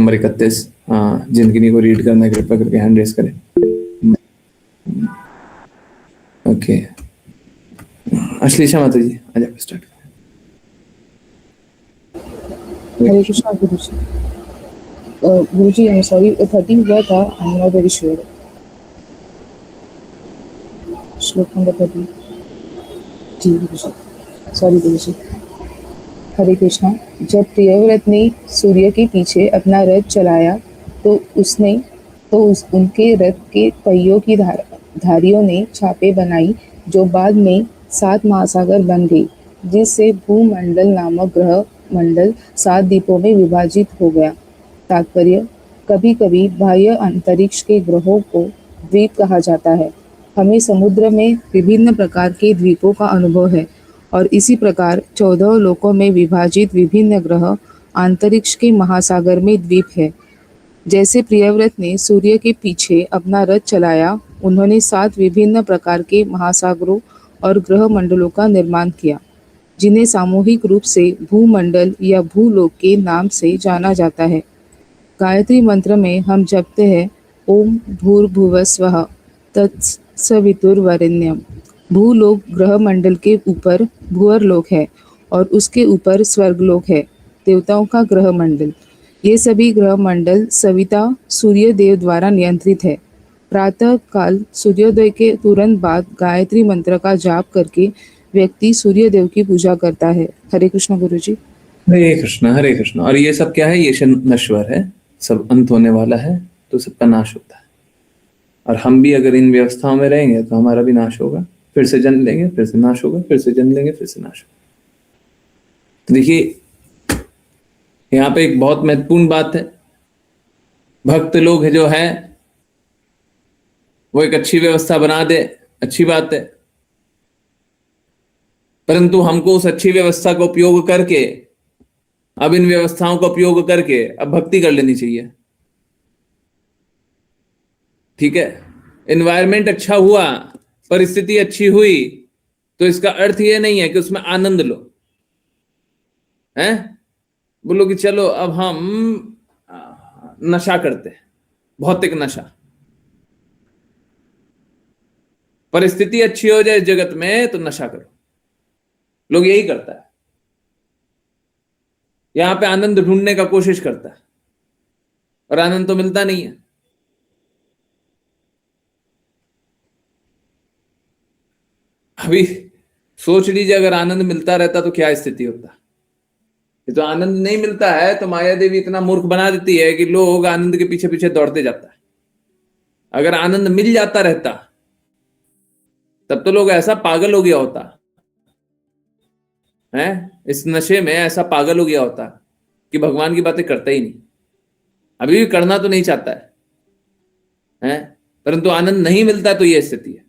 Number 31 जिंदगी को read करना है कृपया करके हैंड रेस करें। ओके अश्लेषा माता जी आज आप स्टार्ट करें। हरे कृष्णा गुरुजी। गुरुजी आई एम सॉरी 30 हुआ था, I am not very sure. श्लोक नंबर 30 जी गुरुजी, सॉरी गुरुजी। हरे कृष्णा। जब प्रियव्रत ने सूर्य के पीछे अपना रथ चलाया तो उनके रथ के पहियों की धारियों ने छापे बनाई, जो बाद में 7 महासागर बन गई, जिससे भूमंडल नामक ग्रह मंडल 7 द्वीपों में विभाजित हो गया। तात्पर्य: कभी कभी बाह्य अंतरिक्ष के ग्रहों को द्वीप कहा जाता है। हमें समुद्र में विभिन्न प्रकार के द्वीपों का अनुभव है और इसी प्रकार 14 लोकों में विभाजित विभिन्न ग्रह अंतरिक्ष के महासागर में द्वीप है। जैसे प्रियव्रत ने सूर्य के पीछे अपना रथ चलाया, उन्होंने 7 विभिन्न प्रकार के महासागरों और ग्रह मंडलों का निर्माण किया, जिन्हें सामूहिक रूप से भूमंडल या भूलोक के नाम से जाना जाता है। गायत्री मंत्र में हम जपते हैं ओम भूर्भुवस्वः तत्सवितुर्वरेण्यम। भूलोक ग्रह मंडल के ऊपर भूअरलोक है और उसके ऊपर स्वर्गलोक है, देवताओं का ग्रह मंडल। ये सभी ग्रह मंडल सविता सूर्य देव द्वारा नियंत्रित है। प्रातः काल सूर्योदय के तुरंत बाद गायत्री मंत्र का जाप करके व्यक्ति सूर्य देव की पूजा करता है। हरे कृष्ण गुरुजी। हरे कृष्ण हरे कृष्ण। और ये सब क्या है? ये नश्वर है, सब अंत होने वाला है, तो सबका नाश होता है। और हम भी अगर इन व्यवस्थाओं में रहेंगे तो हमारा भी नाश होगा, फिर से जन्म लेंगे, फिर से नाश होगा, फिर से जन्म लेंगे, फिर से नाश होगा। तो देखिए यहाँ पे एक बहुत महत्वपूर्ण बात है। भक्त लोग जो है वो एक अच्छी व्यवस्था बना दे, अच्छी बात है, परंतु हमको उस अच्छी व्यवस्था का उपयोग करके अब इन व्यवस्थाओं का उपयोग करके अब भक्ति कर लेनी चाहिए। ठीक है, एनवायरमेंट अच्छा हुआ, परिस्थिति अच्छी हुई, तो इसका अर्थ ये नहीं है कि उसमें आनंद लो, हैं? बोलो कि चलो अब हम नशा करते हैं, भौतिक नशा। परिस्थिति अच्छी हो जाए इस जगत में तो नशा करो, लोग यही करता है। यहां पे आनंद ढूंढने का कोशिश करता है और आनंद तो मिलता नहीं है। अभी सोच लीजिए अगर आनंद मिलता रहता तो क्या स्थिति होता। ये तो आनंद नहीं मिलता है तो माया देवी इतना मूर्ख बना देती है कि लोग आनंद के पीछे पीछे दौड़ते जाता है। अगर आनंद मिल जाता रहता तब तो लोग ऐसा पागल हो गया होता है, इस नशे में ऐसा पागल हो गया होता कि भगवान की बातें करता ही नहीं। अभी भी करना तो नहीं चाहता है, परंतु आनंद नहीं मिलता तो यह स्थिति है।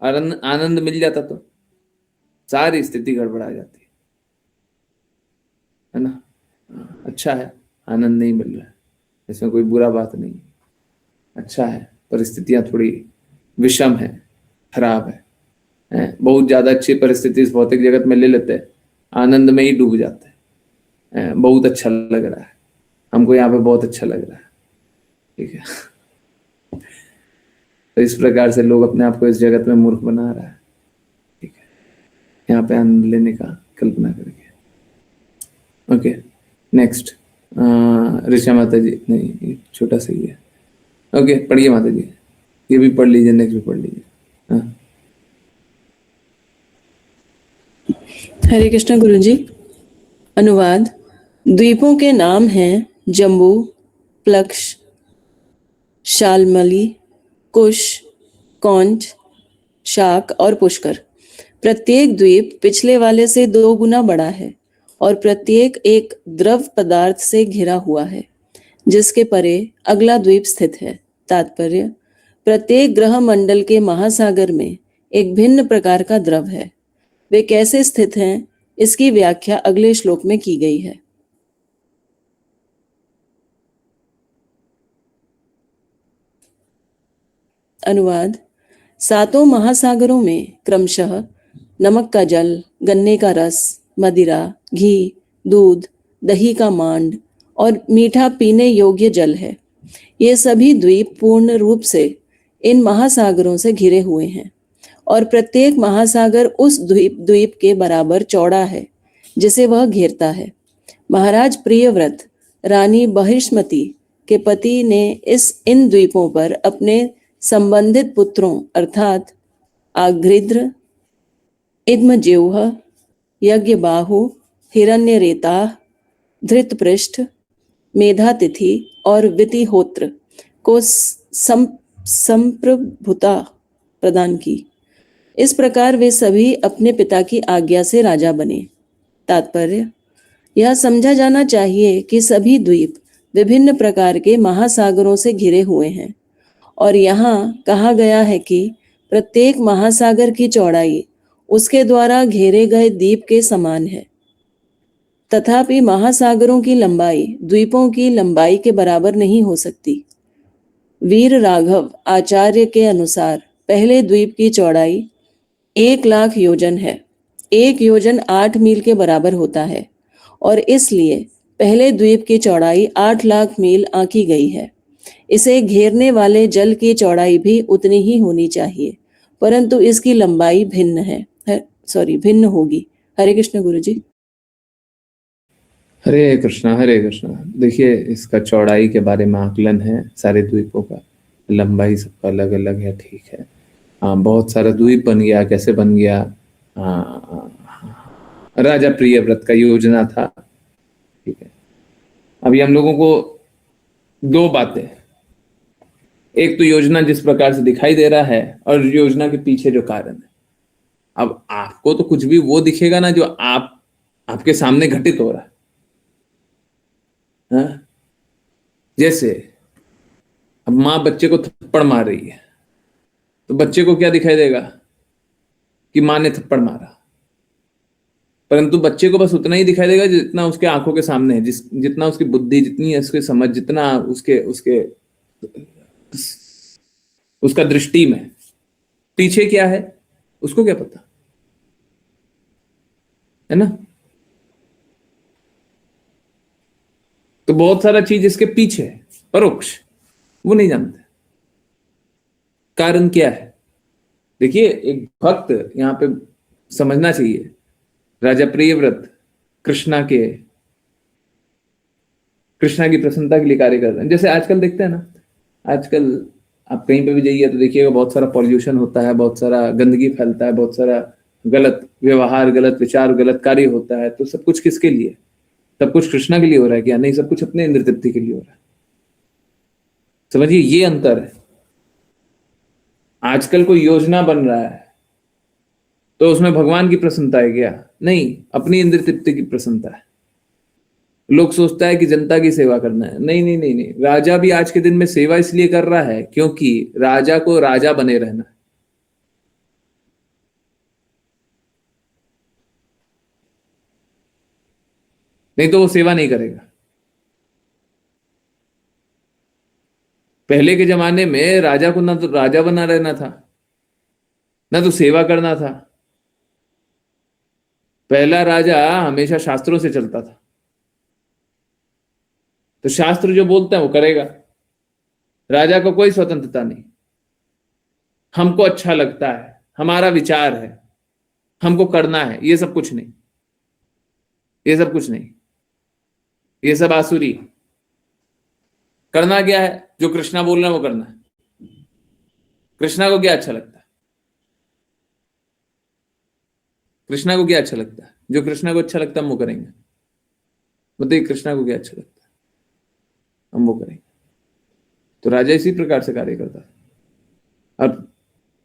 आनंद मिल जाता तो सारी स्थिति गड़बड़ा जाती है ना। अच्छा है आनंद नहीं मिल रहा है, इसमें कोई बुरा बात नहीं, अच्छा है। परिस्थितियां थोड़ी विषम है, खराब है, बहुत ज्यादा अच्छी परिस्थिति इस भौतिक जगत में ले लेते हैं, आनंद में ही डूब जाते हैं। बहुत अच्छा लग रहा है हमको, यहाँ पे बहुत अच्छा लग रहा है, ठीक है। तो इस प्रकार से लोग अपने आप को इस जगत में मूर्ख बना रहा है, ठीक है, यहाँ पे आनंद लेने का कल्पना करके। ओके नेक्स्ट ऋषा माता जी, नहीं छोटा सही है। ओके पढ़िए माता जी, ये भी पढ़ लीजिए, नेक्स्ट भी पढ़ लीजिए। हाँ हरे कृष्ण गुरुजी। अनुवाद। द्वीपों के नाम हैं जम्बू, प्लक्ष, शालमली, कुश, कौंच, शाक और पुष्कर। प्रत्येक द्वीप पिछले वाले से 2 गुना बड़ा है और प्रत्येक एक द्रव पदार्थ से घिरा हुआ है, जिसके परे अगला द्वीप स्थित है। तात्पर्य: प्रत्येक ग्रह मंडल के महासागर में एक भिन्न प्रकार का द्रव है। वे कैसे स्थित हैं, इसकी व्याख्या अगले श्लोक में की गई है। अनुवाद। 7 महासागरों में क्रमशः नमक का जल, गन्ने का रस, मदिरा, घी, दूध, दही का मांड और मीठा पीने योग्य जल है। ये सभी द्वीप पूर्ण रूप से इन महासागरों से घिरे हुए हैं और प्रत्येक महासागर उस द्वीप के बराबर चौड़ा है जिसे वह घेरता है। महाराज प्रियव्रत रानी बहिष्मति के पति ने इन द्वीपों पर अपने संबंधित पुत्रों अर्थात आघ्रिद्र, इद्मजिह्व, यज्ञबाहु, हिरण्यरेताह, धृतपृष्ठ, मेधातिथि और वितिहोत्र को संप्रभुता प्रदान की। इस प्रकार वे सभी अपने पिता की आज्ञा से राजा बने। तात्पर्य: यह समझा जाना चाहिए कि सभी द्वीप विभिन्न प्रकार के महासागरों से घिरे हुए हैं और यहाँ कहा गया है कि प्रत्येक महासागर की चौड़ाई उसके द्वारा घेरे गए द्वीप के समान है। तथापि महासागरों की लंबाई द्वीपों की लंबाई के बराबर नहीं हो सकती। वीर राघव आचार्य के अनुसार पहले द्वीप की चौड़ाई 1,00,000 योजन है। 1 योजन 8 मील के बराबर होता है और इसलिए पहले द्वीप की चौड़ाई 8,00,000 मील आंकी गई है। इसे घेरने वाले जल की चौड़ाई भी उतनी ही होनी चाहिए, परंतु इसकी लंबाई भिन्न होगी। हरे कृष्ण गुरु जी। हरे कृष्णा हरे कृष्णा। देखिए, इसका चौड़ाई के बारे में आकलन है सारे द्वीपों का, लंबाई सबका अलग अलग है, ठीक है। बहुत सारा द्वीप बन गया, कैसे बन गया? राजा प्रियव्रत का योजना था, ठीक है। अभी हम लोगों को 2 बातें, एक तो योजना जिस प्रकार से दिखाई दे रहा है और योजना के पीछे जो कारण है। अब आपको तो कुछ भी वो दिखेगा ना जो आपके सामने घटित हो रहा है। हाँ? जैसे अब माँ बच्चे को थप्पड़ मार रही है तो बच्चे को क्या दिखाई देगा कि माँ ने थप्पड़ मारा, परंतु बच्चे को बस उतना ही दिखाई देगा जितना उसके आंखों के सामने है, जितना उसकी बुद्धि, जितनी उसकी समझ, जितना उसका दृष्टि में। पीछे क्या है उसको क्या पता, है ना? तो बहुत सारा चीज इसके पीछे है, परोक्ष, वो नहीं जानते कारण क्या है। देखिए, एक भक्त यहां पे समझना चाहिए, राजा प्रियव्रत कृष्णा की प्रसन्नता के लिए कार्य कर रहे हैं। जैसे आजकल देखते हैं ना, आजकल आप कहीं पे भी जाइए तो देखिएगा बहुत सारा पॉल्यूशन होता है, बहुत सारा गंदगी फैलता है, बहुत सारा गलत व्यवहार, गलत विचार, गलत कार्य होता है। तो सब कुछ किसके लिए? सब कुछ कृष्णा के लिए हो रहा है क्या? नहीं, सब कुछ अपने इंद्र तृप्ति के लिए हो रहा है। समझिए, ये अंतर है। आजकल कोई योजना बन रहा है तो उसमें भगवान की प्रसन्नता है क्या? नहीं, अपनी इंद्र तृप्ति की प्रसन्नता है। लोग सोचता है कि जनता की सेवा करना है। नहीं नहीं नहीं नहीं, राजा भी आज के दिन में सेवा इसलिए कर रहा है क्योंकि राजा को राजा बने रहना है। नहीं तो वो सेवा नहीं करेगा। पहले के जमाने में राजा को ना तो राजा बना रहना था, ना तो सेवा करना था। पहला राजा हमेशा शास्त्रों से चलता था, तो शास्त्र जो बोलते हैं वो करेगा। राजा को कोई स्वतंत्रता नहीं, हमको अच्छा लगता है, हमारा विचार है, हमको करना है, ये सब कुछ नहीं, ये सब कुछ नहीं, ये सब आसुरी। करना क्या है? जो कृष्णा बोल रहे हैं वो करना है। कृष्णा को क्या अच्छा लगता है? कृष्णा को क्या अच्छा लगता है? जो कृष्णा को अच्छा लगता है हम वो करेंगे। बताइए, कृष्णा को क्या अच्छा लगता है, हम वो करेंगे। तो राजा इसी प्रकार से कार्य करता है। और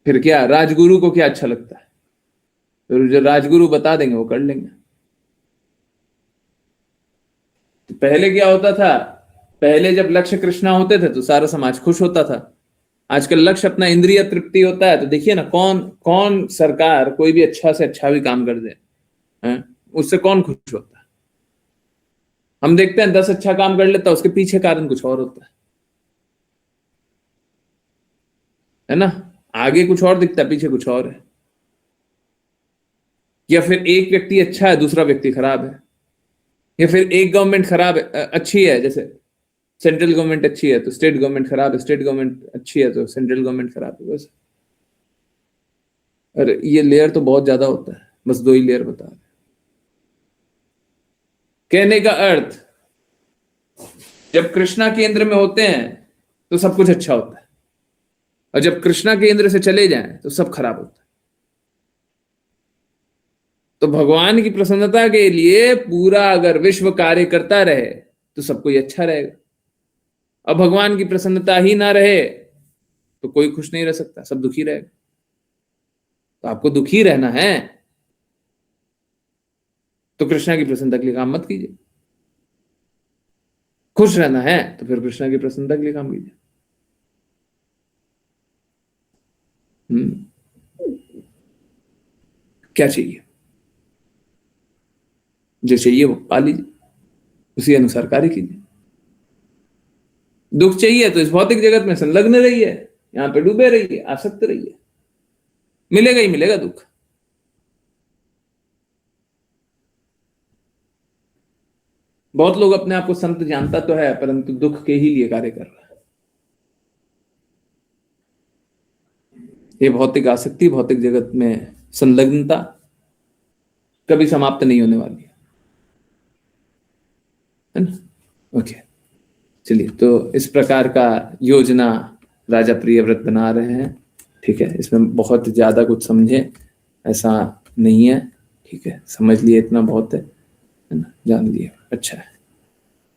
फिर क्या, राजगुरु को क्या अच्छा लगता है? तो जो राजगुरु बता देंगे वो कर लेंगे। तो पहले क्या होता था? पहले जब लक्ष्य कृष्णा होते थे तो सारा समाज खुश होता था। आजकल लक्ष्य अपना इंद्रिय तृप्ति होता है। तो देखिए ना, कौन सरकार कोई भी अच्छा से अच्छा भी काम कर दे, उससे कौन खुश होता है? हम देखते हैं 10 अच्छा काम कर लेता है, उसके पीछे कारण कुछ और होता है ना? आगे कुछ और दिखता है, पीछे कुछ और है। या फिर एक व्यक्ति अच्छा है, दूसरा व्यक्ति खराब है। या फिर एक गवर्नमेंट खराब है, अच्छी है, जैसे सेंट्रल गवर्नमेंट अच्छी है तो स्टेट गवर्नमेंट खराब है, स्टेट गवर्नमेंट अच्छी है तो सेंट्रल गवर्नमेंट खराब है, बस। अरे ये लेयर तो बहुत ज्यादा होता है, बस 2 ही लेयर बता रहे। कहने का अर्थ, जब कृष्णा केंद्र में होते हैं तो सब कुछ अच्छा होता है, और जब कृष्णा केंद्र से चले जाएं तो सब खराब होता है। तो भगवान की प्रसन्नता के लिए पूरा अगर विश्व कार्य करता रहे तो सब कोई अच्छा रहेगा, अब भगवान की प्रसन्नता ही ना रहे तो कोई खुश नहीं रह सकता, सब दुखी रहेगा। तो आपको दुखी रहना है तो कृष्णा की प्रसन्नता के लिए काम मत कीजिए, खुश रहना है तो फिर कृष्णा की प्रसन्नता के लिए काम कीजिए। क्या चाहिए, जो चाहिए वो पा लीजिए, उसी अनुसार कार्य कीजिए। दुख चाहिए तो इस भौतिक जगत में संलग्न रहिए, यहां पे डूबे रहिए, आसक्त रहिए, मिलेगा ही मिलेगा दुख। बहुत लोग अपने आप को संत जानता तो है, परंतु दुख के ही लिए कार्य कर रहा है। ये भौतिक आसक्ति, भौतिक जगत में संलग्नता कभी समाप्त नहीं होने वाली है ना। ओके, चलिए, तो इस प्रकार का योजना राजा प्रियव्रत बना रहे हैं, ठीक है। इसमें बहुत ज्यादा कुछ समझे ऐसा नहीं है, ठीक है, समझ लिए इतना बहुत है ना, जान लिए, अच्छा है।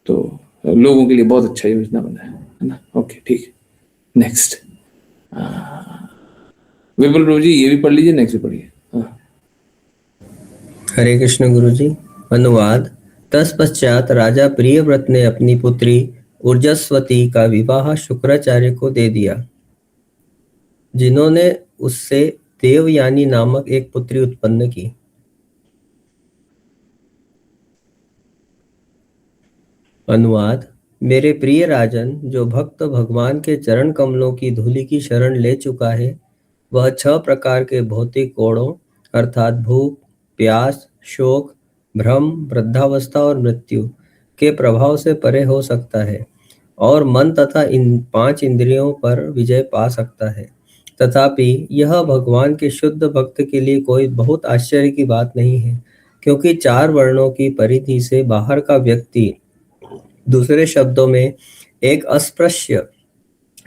तो लोगों के लिए बहुत अच्छा योजना बना है ना। ओके, ठीक, नेक्स्ट। विपुल प्रभु जी ये भी पढ़ लीजिए, नेक्स्ट भी पढ़िए। हाँ। हरे कृष्ण गुरु जी। अनुवाद। तत्पश्चात राजा प्रियव्रत ने अपनी पुत्री ऊर्जस्वती का विवाह शुक्राचार्य को दे दिया, जिन्होंने उससे देवयानी नामक एक पुत्री उत्पन्न की। अनुवाद। मेरे प्रिय राजन, जो भक्त भगवान के चरण कमलों की धूलि की शरण ले चुका है, वह 6 प्रकार के भौतिक कोड़ों अर्थात भूख, प्यास, शोक, भ्रम, वृद्धावस्था और मृत्यु के प्रभाव से परे हो सकता है और मन तथा इन 5 इंद्रियों पर विजय पा सकता है। तथापि यह भगवान के शुद्ध भक्त के लिए कोई बहुत आश्चर्य की बात नहीं है, क्योंकि 4 वर्णों की परिधि से बाहर का व्यक्ति, दूसरे शब्दों में एक अस्पृश्य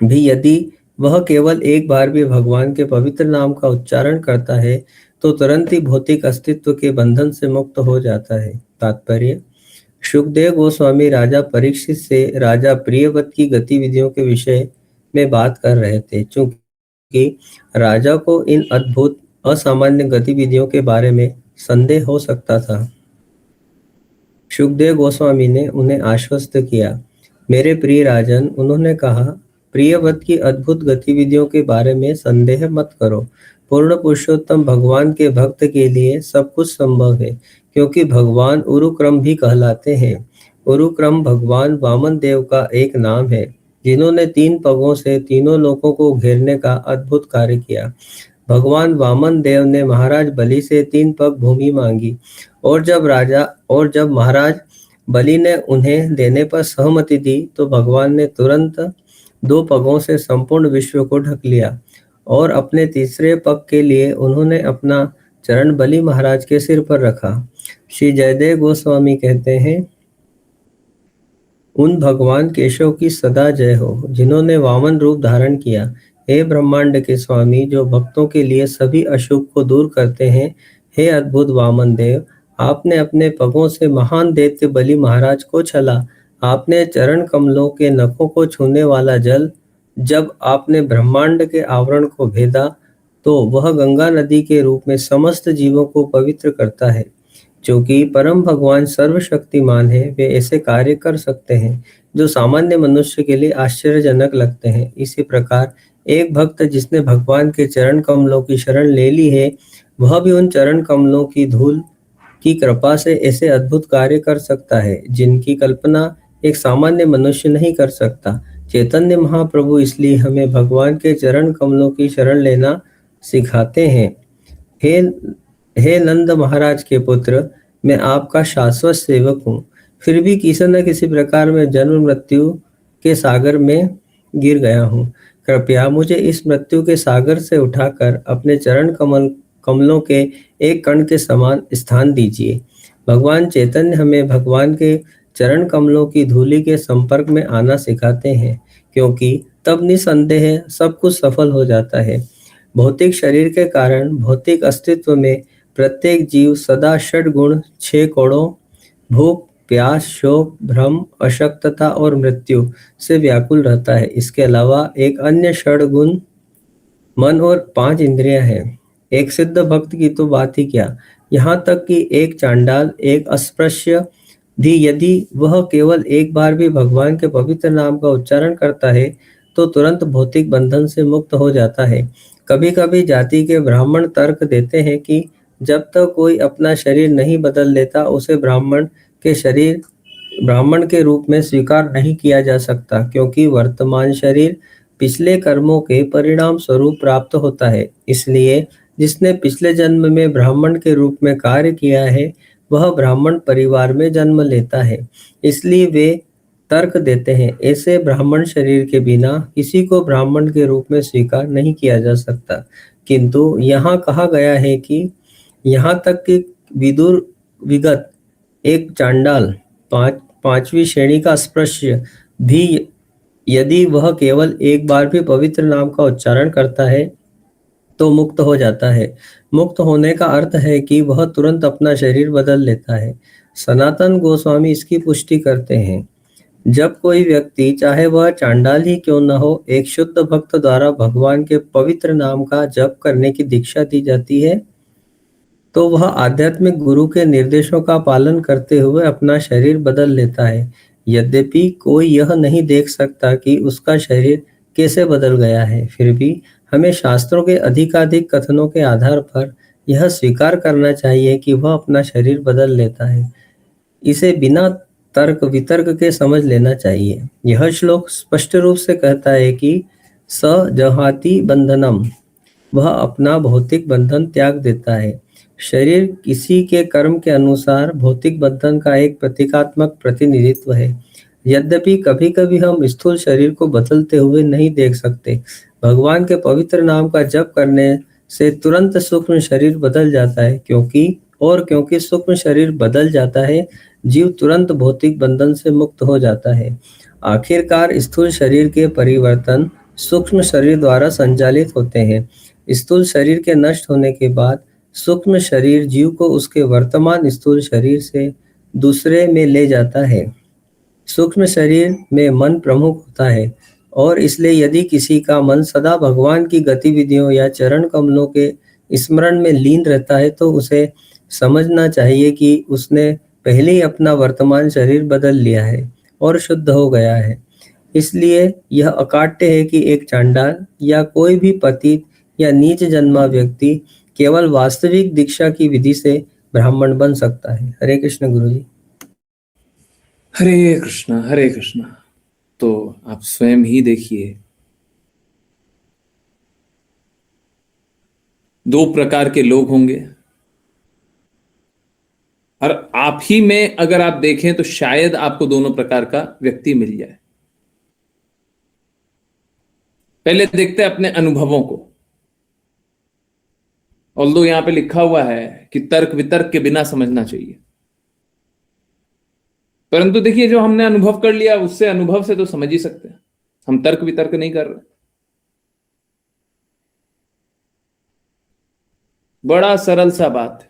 भी, यदि वह केवल एक बार भी भगवान के पवित्र नाम का उच्चारण करता है तो तुरंत ही भौतिक अस्तित्व के बंधन से मुक्त हो जाता है। तात्पर्य। शुकदेव गोस्वामी राजा परीक्षित से राजा प्रियव्रत की गतिविधियों के विषय में बात कर रहे थे, चूंकि राजा को इन अद्भुत असामान्य गतिविधियों के बारे में संदेह हो सकता था। शुकदेव गोस्वामी ने उन्हें आश्वस्त किया। मेरे प्रिय राजन, उन्होंने कहा, प्रियव्रत की अद्भुत गतिविधियों के बारे में संदेह मत करो। पूर्ण पुरुषोत्तम भगवान के भक्त के लिए सब कुछ संभव है, क्योंकि भगवान उरुक्रम भी कहलाते हैं। उरुक्रम भगवान वामन देव का एक नाम है, जिन्होंने 3 पगों से तीनों लोकों को घेरने का अद्भुत कार्य किया। भगवान वामन देव ने महाराज बलि से 3 पग भूमि मांगी, और जब महाराज बलि ने उन्हें देने पर सहमति दी तो भगवान ने तुरंत 2 पगों से संपूर्ण विश्व को ढक लिया, और अपने तीसरे पग के लिए उन्होंने अपना चरण बलि महाराज के सिर पर रखा। श्री जयदेव गोस्वामी कहते हैं, उन भगवान केशव की सदा जय हो, जिन्होंने वामन रूप धारण किया। हे ब्रह्मांड के स्वामी, जो भक्तों के लिए सभी अशुभ को दूर करते हैं, हे अद्भुत वामन देव, आपने अपने पगों से महान दैत्य बलि महाराज को छला। आपने चरण कमलों के नखों को छूने वाला जल, जब आपने ब्रह्मांड के आवरण को भेदा तो वह गंगा नदी के रूप में समस्त जीवों को पवित्र करता है। क्योंकि परम भगवान सर्वशक्तिमान है, वे ऐसे कार्य कर सकते हैं जो सामान्य मनुष्य के लिए आश्चर्यजनक लगते हैं। इसी प्रकार एक भक्त जिसने भगवान के चरण कमलों की शरण ले ली है, वह भी उन चरण कमलों की धूल की कृपा से ऐसे अद्भुत कार्य कर सकता है, जिनकी कल्पना एक सामान्य मनुष्य नहीं कर सकता। चैतन्य महाप्रभु इसलिए हमें भगवान के चरण कमलों की शरण लेना सिखाते हैं। हे नंद महाराज के पुत्र, मैं आपका शाश्वत सेवक हूँ। फिर भी किसी न किसी प्रकार में जन्म मृत्यु के सागर में गिर गया हूँ। कृपया मुझे इस मृत्यु के सागर से उठाकर अपने चरण कमलों के एक कण के समान स्थान दीजिए। भगवान चैतन्य हमें भगवान के चरण कमलों की धूलि के संपर्क में आना सिखाते हैं, क्योंकि तब निसंदेह सब कुछ सफल हो जाता है। भौतिक शरीर के कारण भौतिक अस्तित्व में प्रत्येक जीव सदा षड गुण 6 कोणों भूख, प्यास, शोक, भ्रम, अशक्तता और मृत्यु से व्याकुल रहता है। इसके अलावा एक अन्य षड गुण मन और 5 इंद्रियां हैं। एक सिद्ध भक्त की तो बात ही क्या, यहाँ तक कि एक चांडाल, एक अस्पृश्य भी यदि वह केवल एक बार भी भगवान के पवित्र नाम का उच्चारण करता है तो तुरंत भौतिक बंधन से मुक्त हो जाता है। कभी कभी जाति के ब्राह्मण तर्क देते हैं कि जब तक कोई अपना शरीर नहीं बदल लेता उसे ब्राह्मण के रूप में स्वीकार नहीं किया जा सकता, क्योंकि वर्तमान शरीर पिछले कर्मों के परिणाम स्वरूप प्राप्त होता है। इसलिए जिसने पिछले जन्म में ब्राह्मण के रूप में कार्य किया है वह ब्राह्मण परिवार में जन्म लेता है। इसलिए वे तर्क देते हैं, ऐसे ब्राह्मण शरीर के बिना किसी को ब्राह्मण के रूप में स्वीकार नहीं किया जा सकता। किंतु यहाँ कहा गया है कि यहाँ तक कि विदुर विगत एक चांडाल, पांचवी श्रेणी का अस्पृश्य भी यदि वह केवल एक बार भी पवित्र नाम का उच्चारण करता है तो मुक्त हो जाता है। मुक्त होने का अर्थ है कि वह तुरंत अपना शरीर बदल लेता है। सनातन गोस्वामी इसकी पुष्टि करते हैं। जब कोई व्यक्ति, चाहे वह चांडाल ही क्यों न हो, एक शुद्ध भक्त द्वारा भगवान के पवित्र नाम का जप करने की दीक्षा दी जाती है तो वह आध्यात्मिक गुरु के निर्देशों का पालन करते हुए अपना शरीर बदल लेता है। यद्यपि कोई यह नहीं देख सकता कि उसका शरीर कैसे बदल गया है, फिर भी हमें शास्त्रों के अधिकाधिक कथनों के आधार पर यह स्वीकार करना चाहिए कि वह अपना शरीर बदल लेता है। इसे बिना तर्क वितर्क के समझ लेना चाहिए। यह श्लोक स्पष्ट रूप से कहता है कि स जहाति बंधनम, वह अपना भौतिक बंधन त्याग देता है। शरीर किसी के कर्म के अनुसार भौतिक बंधन का एक प्रतीकात्मक प्रतिनिधित्व है। यद्यपि कभी कभी हम स्थूल शरीर को बदलते हुए नहीं देख सकते। भगवान के पवित्र नाम का जप करने से तुरंत सूक्ष्म शरीर बदल जाता है, क्योंकि सूक्ष्म शरीर बदल जाता है, जीव तुरंत भौतिक बंधन से मुक्त हो जाता है। आखिरकार स्थूल शरीर के परिवर्तन सूक्ष्म शरीर द्वारा संचालित होते हैं। स्थूल शरीर के नष्ट होने के बाद सूक्ष्म शरीर जीव को उसके वर्तमान स्थूल शरीर से दूसरे में ले जाता है। सूक्ष्म शरीर में मन प्रमुख होता है और इसलिए यदि किसी का मन सदा भगवान की गतिविधियों या चरण कमलों के स्मरण में लीन रहता है तो उसे समझना चाहिए कि उसने पहले ही अपना वर्तमान शरीर बदल लिया है और शुद्ध हो गया है। इसलिए यह अकाट्य है कि एक चांडाल या कोई भी पतित या नीच जन्मा व्यक्ति केवल वास्तविक दीक्षा की विधि से ब्राह्मण बन सकता है। हरे कृष्ण गुरु जी। हरे कृष्णा हरे कृष्णा। तो आप स्वयं ही देखिए, दो प्रकार के लोग होंगे और आप ही में अगर आप देखें तो शायद आपको दोनों प्रकार का व्यक्ति मिल जाए। पहले देखते हैं अपने अनुभवों को। ऑल्दो यहां पे लिखा हुआ है कि तर्क वितर्क के बिना समझना चाहिए, परंतु देखिए जो हमने अनुभव कर लिया उससे, अनुभव से तो समझ ही सकते हैं, हम तर्क वितर्क नहीं कर रहे। बड़ा सरल सा बात है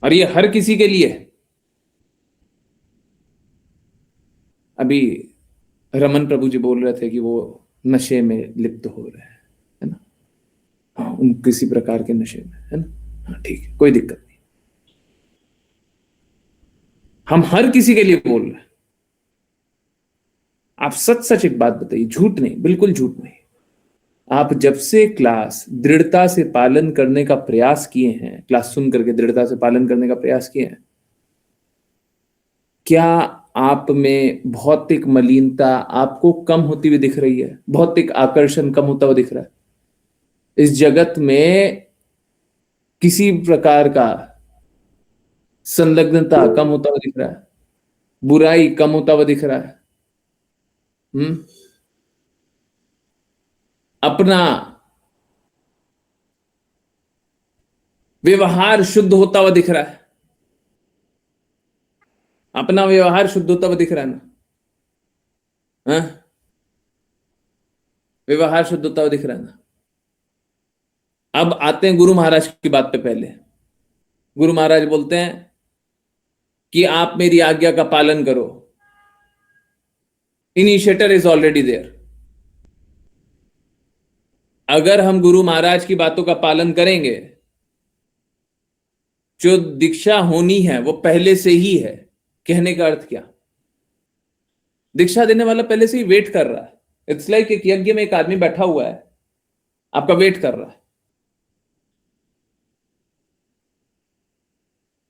और ये हर किसी के लिए। अभी रमन प्रभु जी बोल रहे थे कि वो नशे में लिप्त हो रहे हैं, है ना? हाँ, उन किसी प्रकार के नशे में, है ना? हाँ ठीक है, कोई दिक्कत नहीं। हम हर किसी के लिए बोल रहे हैं। आप सच सच एक बात बताइए, झूठ नहीं, बिल्कुल झूठ नहीं। आप जब से क्लास दृढ़ता से पालन करने का प्रयास किए हैं, क्लास सुन करके दृढ़ता से पालन करने का प्रयास किए हैं, क्या आप में भौतिक मलिनता आपको कम होती हुई दिख रही है? भौतिक आकर्षण कम होता हुआ दिख रहा है? इस जगत में किसी प्रकार का संलग्नता कम होता हुआ दिख रहा है, बुराई कम होता हुआ दिख रहा है, अपना व्यवहार शुद्ध होता हुआ दिख रहा है, अपना व्यवहार शुद्ध होता हुआ दिख रहा है ना, व्यवहार शुद्ध होता हुआ दिख रहा है ना। अब आते हैं गुरु महाराज की बात पे। पहले गुरु महाराज बोलते हैं कि आप मेरी आज्ञा का पालन करो। Initiator is already there. अगर हम गुरु महाराज की बातों का पालन करेंगे, जो दीक्षा होनी है वो पहले से ही है। कहने का अर्थ क्या? दीक्षा देने वाला पहले से ही वेट कर रहा है। इट्स लाइक एक यज्ञ में एक आदमी बैठा हुआ है, आपका वेट कर रहा है।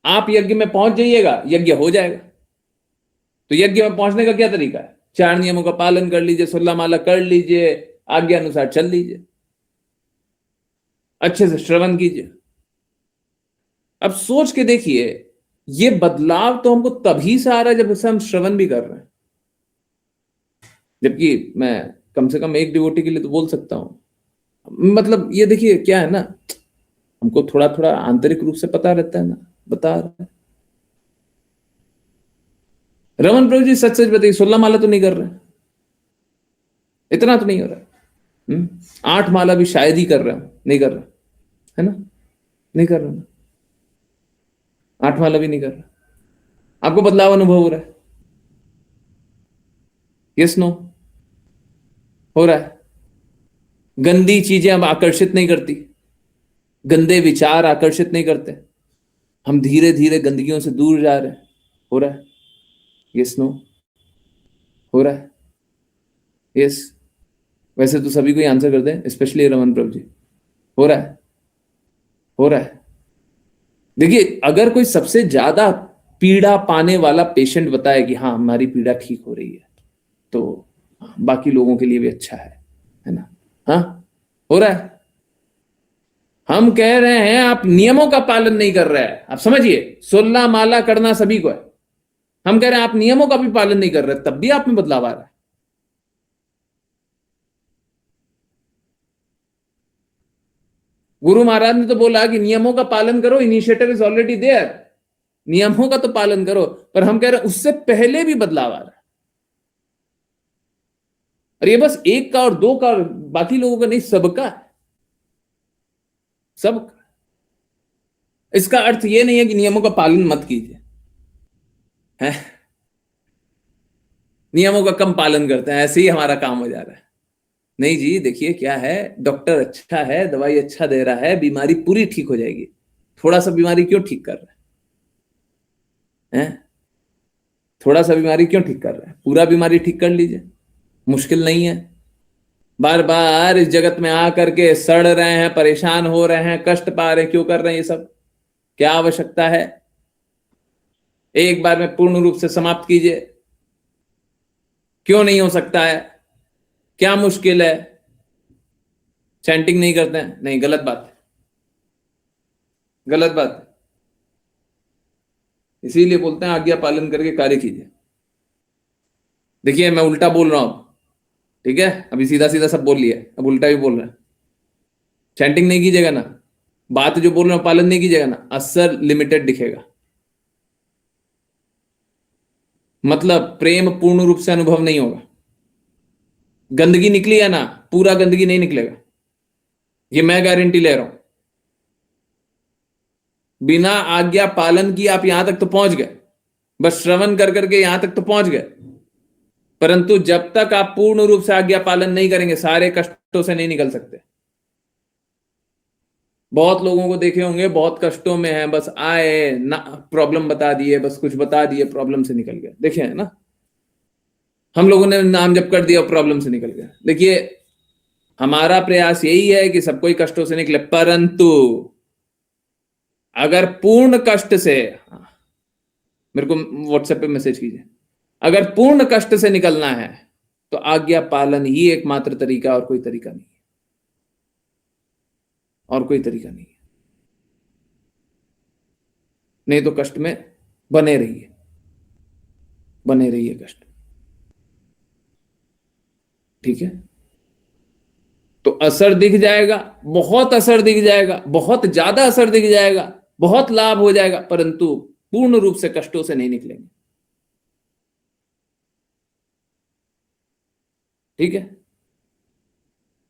आप यज्ञ में पहुंच जाइएगा, यज्ञ हो जाएगा। तो यज्ञ में पहुंचने का क्या तरीका है? 4 नियमों का पालन कर लीजिए, 16 माला कर लीजिए, आज्ञा अनुसार चल लीजिए, अच्छे से श्रवण कीजिए। अब सोच के देखिए, ये बदलाव तो हमको तभी से आ रहा है जब से हम श्रवण भी कर रहे हैं। जबकि मैं कम से कम एक डिवोटी के लिए तो बोल सकता हूं। मतलब ये देखिए क्या है ना, हमको थोड़ा थोड़ा आंतरिक रूप से पता रहता है ना, बता रहा है। रमन प्रभु जी सच सच बताइए, 16 माला तो नहीं कर रहे, इतना तो नहीं हो रहा। 8 माला भी शायद ही कर रहे हो, नहीं कर रहा है ना, नहीं कर रहा ना, 8 माला भी नहीं कर रहा। आपको बदलाव अनुभव हो रहा है? Yes no? हो रहा है? गंदी चीजें अब आकर्षित नहीं करती, गंदे विचार आकर्षित नहीं करते, हम धीरे धीरे गंदगियों से दूर जा रहे हैं। हो रहा है? Yes no? हो रहा है? यस। वैसे तो सभी को ही आंसर कर दें, स्पेशली रमन प्रभु जी। हो रहा है? हो रहा है। देखिए, अगर कोई सबसे ज्यादा पीड़ा पाने वाला पेशेंट बताए कि हाँ हमारी पीड़ा ठीक हो रही है, तो बाकी लोगों के लिए भी अच्छा है ना? हाँ, हो रहा है। हम कह रहे हैं आप नियमों का पालन नहीं कर रहे हैं। आप समझिए, 16 माला करना सभी को है। हम कह रहे हैं आप नियमों का भी पालन नहीं कर रहे, तब भी आप में बदलाव आ रहा है। गुरु महाराज ने तो बोला कि नियमों का पालन करो, इनिशिएटर इज ऑलरेडी देयर। नियमों का तो पालन करो, पर हम कह रहे हैं उससे पहले भी बदलाव आ रहा है। और ये बस एक का और 2 का और बाकी लोगों का नहीं, सबका है, सबका। इसका अर्थ ये नहीं है कि नियमों का पालन मत कीजिए, है? नियमों का कम पालन करते हैं, ऐसे ही हमारा काम हो जा रहा है। नहीं जी, देखिए क्या है, डॉक्टर अच्छा है, दवाई अच्छा दे रहा है, बीमारी पूरी ठीक हो जाएगी। थोड़ा सा बीमारी क्यों ठीक कर रहा है? थोड़ा सा बीमारी क्यों ठीक कर रहा है? पूरा बीमारी ठीक कर लीजिए, मुश्किल नहीं है। बार बार इस जगत में आकर के सड़ रहे हैं, परेशान हो रहे हैं, कष्ट पा रहे हैं, क्यों कर रहे हैं ये सब? क्या आवश्यकता है? एक बार में पूर्ण रूप से समाप्त कीजिए। क्यों नहीं हो सकता है? क्या मुश्किल है? चैंटिंग नहीं करते हैं? नहीं, गलत बात है, गलत बात है। इसीलिए बोलते हैं आज्ञा पालन करके कार्य कीजिए। देखिए, मैं उल्टा बोल रहा हूं, ठीक है? अभी सीधा सीधा सब बोल लिया, अब उल्टा भी बोल रहा है। चैंटिंग नहीं कीजिएगा ना, बात जो बोल रहा हूं पालन नहीं कीजिएगा ना, असर लिमिटेड दिखेगा। मतलब प्रेम पूर्ण रूप से अनुभव नहीं होगा। गंदगी निकली है ना, पूरा गंदगी नहीं निकलेगा, ये मैं गारंटी ले रहा हूं। बिना आज्ञा पालन की आप यहां तक तो पहुंच गए, बस श्रवण कर करके यहां तक तो पहुंच गए, परंतु जब तक आप पूर्ण रूप से आज्ञा पालन नहीं करेंगे, सारे कष्टों से नहीं निकल सकते। बहुत लोगों को देखे होंगे, बहुत कष्टों में है, बस आए ना, प्रॉब्लम बता दिए, बस कुछ बता दिए, प्रॉब्लम से निकल गए। देखे है ना, हम लोगों ने नाम जप कर दिया, प्रॉब्लम से निकल गया। देखिए, हमारा प्रयास यही है कि सब कोई कष्टों से निकले, परंतु अगर पूर्ण कष्ट से, मेरे को व्हाट्सएप पे मैसेज कीजिए, अगर पूर्ण कष्ट से निकलना है तो आज्ञा पालन ही एकमात्र तरीका, और कोई तरीका नहीं है, और कोई तरीका नहीं है। नहीं तो कष्ट में बने रहिए, बने रहिए कष्ट। ठीक है, तो असर दिख जाएगा, बहुत असर दिख जाएगा, बहुत ज्यादा असर दिख जाएगा, बहुत लाभ हो जाएगा, परंतु पूर्ण रूप से कष्टों से नहीं निकलेंगे। ठीक है,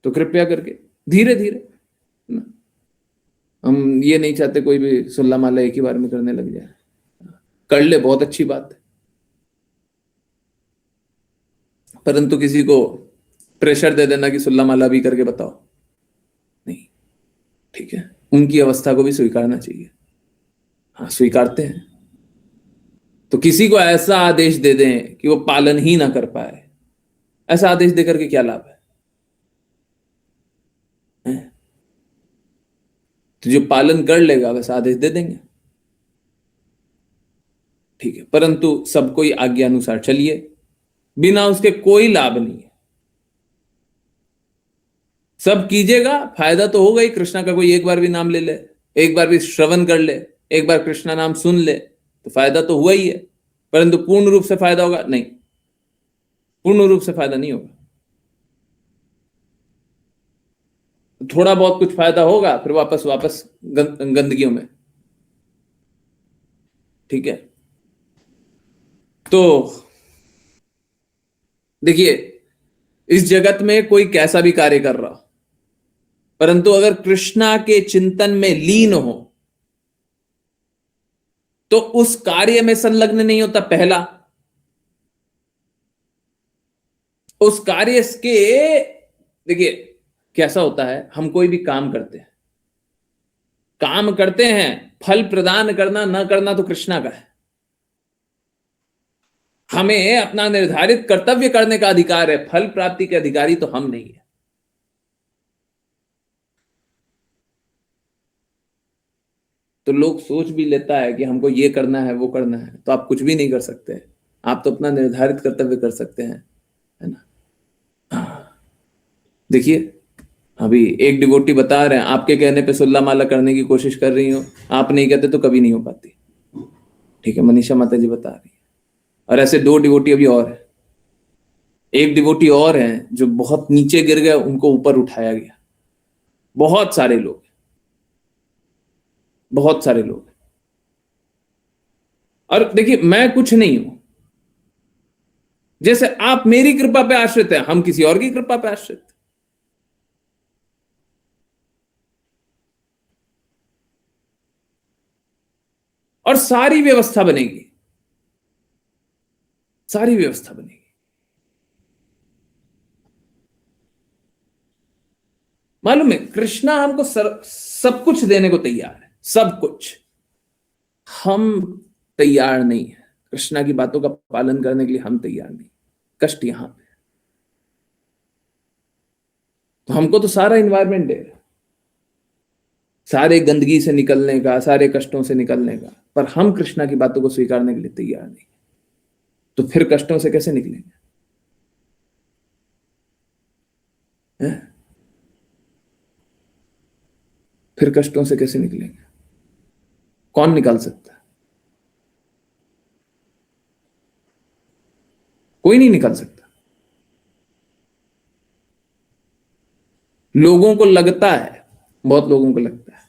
तो कृपया करके धीरे धीरे ना, हम ये नहीं चाहते कोई भी सुल्ला माला एक ही बार में करने लग जाए। कर ले बहुत अच्छी बात है, परंतु किसी को प्रेशर दे देना कि सुल्ला माला भी करके बताओ, नहीं। ठीक है, उनकी अवस्था को भी स्वीकारना चाहिए। हाँ, स्वीकारते हैं तो किसी को ऐसा आदेश दे दें कि वो पालन ही ना कर पाए, ऐसा आदेश देकर के क्या लाभ है? हैं? तो जो पालन कर लेगा वैसा आदेश दे देंगे। ठीक है, परंतु सबको ही आज्ञा अनुसार चलिए, बिना उसके कोई लाभ नहीं है। सब कीजिएगा, फायदा तो होगा ही। कृष्णा का कोई एक बार भी नाम ले ले, एक बार भी श्रवण कर ले, एक बार कृष्णा नाम सुन ले, तो फायदा तो हुआ ही है, परंतु पूर्ण रूप से फायदा होगा नहीं, पूर्ण रूप से फायदा नहीं होगा। थोड़ा बहुत कुछ फायदा होगा, फिर वापस वापस गंदगियों में। ठीक है, तो देखिए, इस जगत में कोई कैसा भी कार्य कर रहा हो, परंतु अगर कृष्णा के चिंतन में लीन हो तो उस कार्य में संलग्न नहीं होता। पहला, उस कार्य के, देखिए कैसा होता है, हम कोई भी काम करते हैं, फल प्रदान करना ना करना तो कृष्णा का है। हमें अपना निर्धारित कर्तव्य करने का अधिकार है, फल प्राप्ति के अधिकारी तो हम नहीं है। तो लोग सोच भी लेता है कि हमको ये करना है वो करना है, तो आप कुछ भी नहीं कर सकते। आप तो अपना निर्धारित कर्तव्य कर सकते हैं, है ना। देखिए, अभी एक डिवोटी बता रहे हैं, आपके कहने पे सुल्ला माला करने की कोशिश कर रही हूं, आप नहीं कहते तो कभी नहीं हो पाती। ठीक है, मनीषा माता जी बता रही है। और ऐसे 2 डिवोटी अभी और है। एक डिवोटी और है जो बहुत नीचे गिर गए, उनको ऊपर उठाया गया। बहुत सारे लोग, बहुत सारे लोग। और देखिए, मैं कुछ नहीं हूं, जैसे आप मेरी कृपा पे आश्रित हैं, हम किसी और की कृपा पे आश्रित हैं। और सारी व्यवस्था बनेगी, सारी व्यवस्था बनेगी। मालूम है, कृष्णा हमको सब कुछ देने को तैयार है, सब कुछ। हम तैयार नहीं है कृष्णा की बातों का पालन करने के लिए, हम तैयार नहीं। कष्ट यहां पे, तो हमको तो सारा इन्वायरमेंट दे रहा है, सारे गंदगी से निकलने का, सारे कष्टों से निकलने का, पर हम कृष्णा की बातों को स्वीकारने के लिए तैयार नहीं। तो फिर कष्टों से कैसे निकलेंगे? फिर कष्टों से कैसे निकलेंगे? कौन निकाल सकता है? कोई नहीं निकाल सकता। लोगों को लगता है, बहुत लोगों को लगता है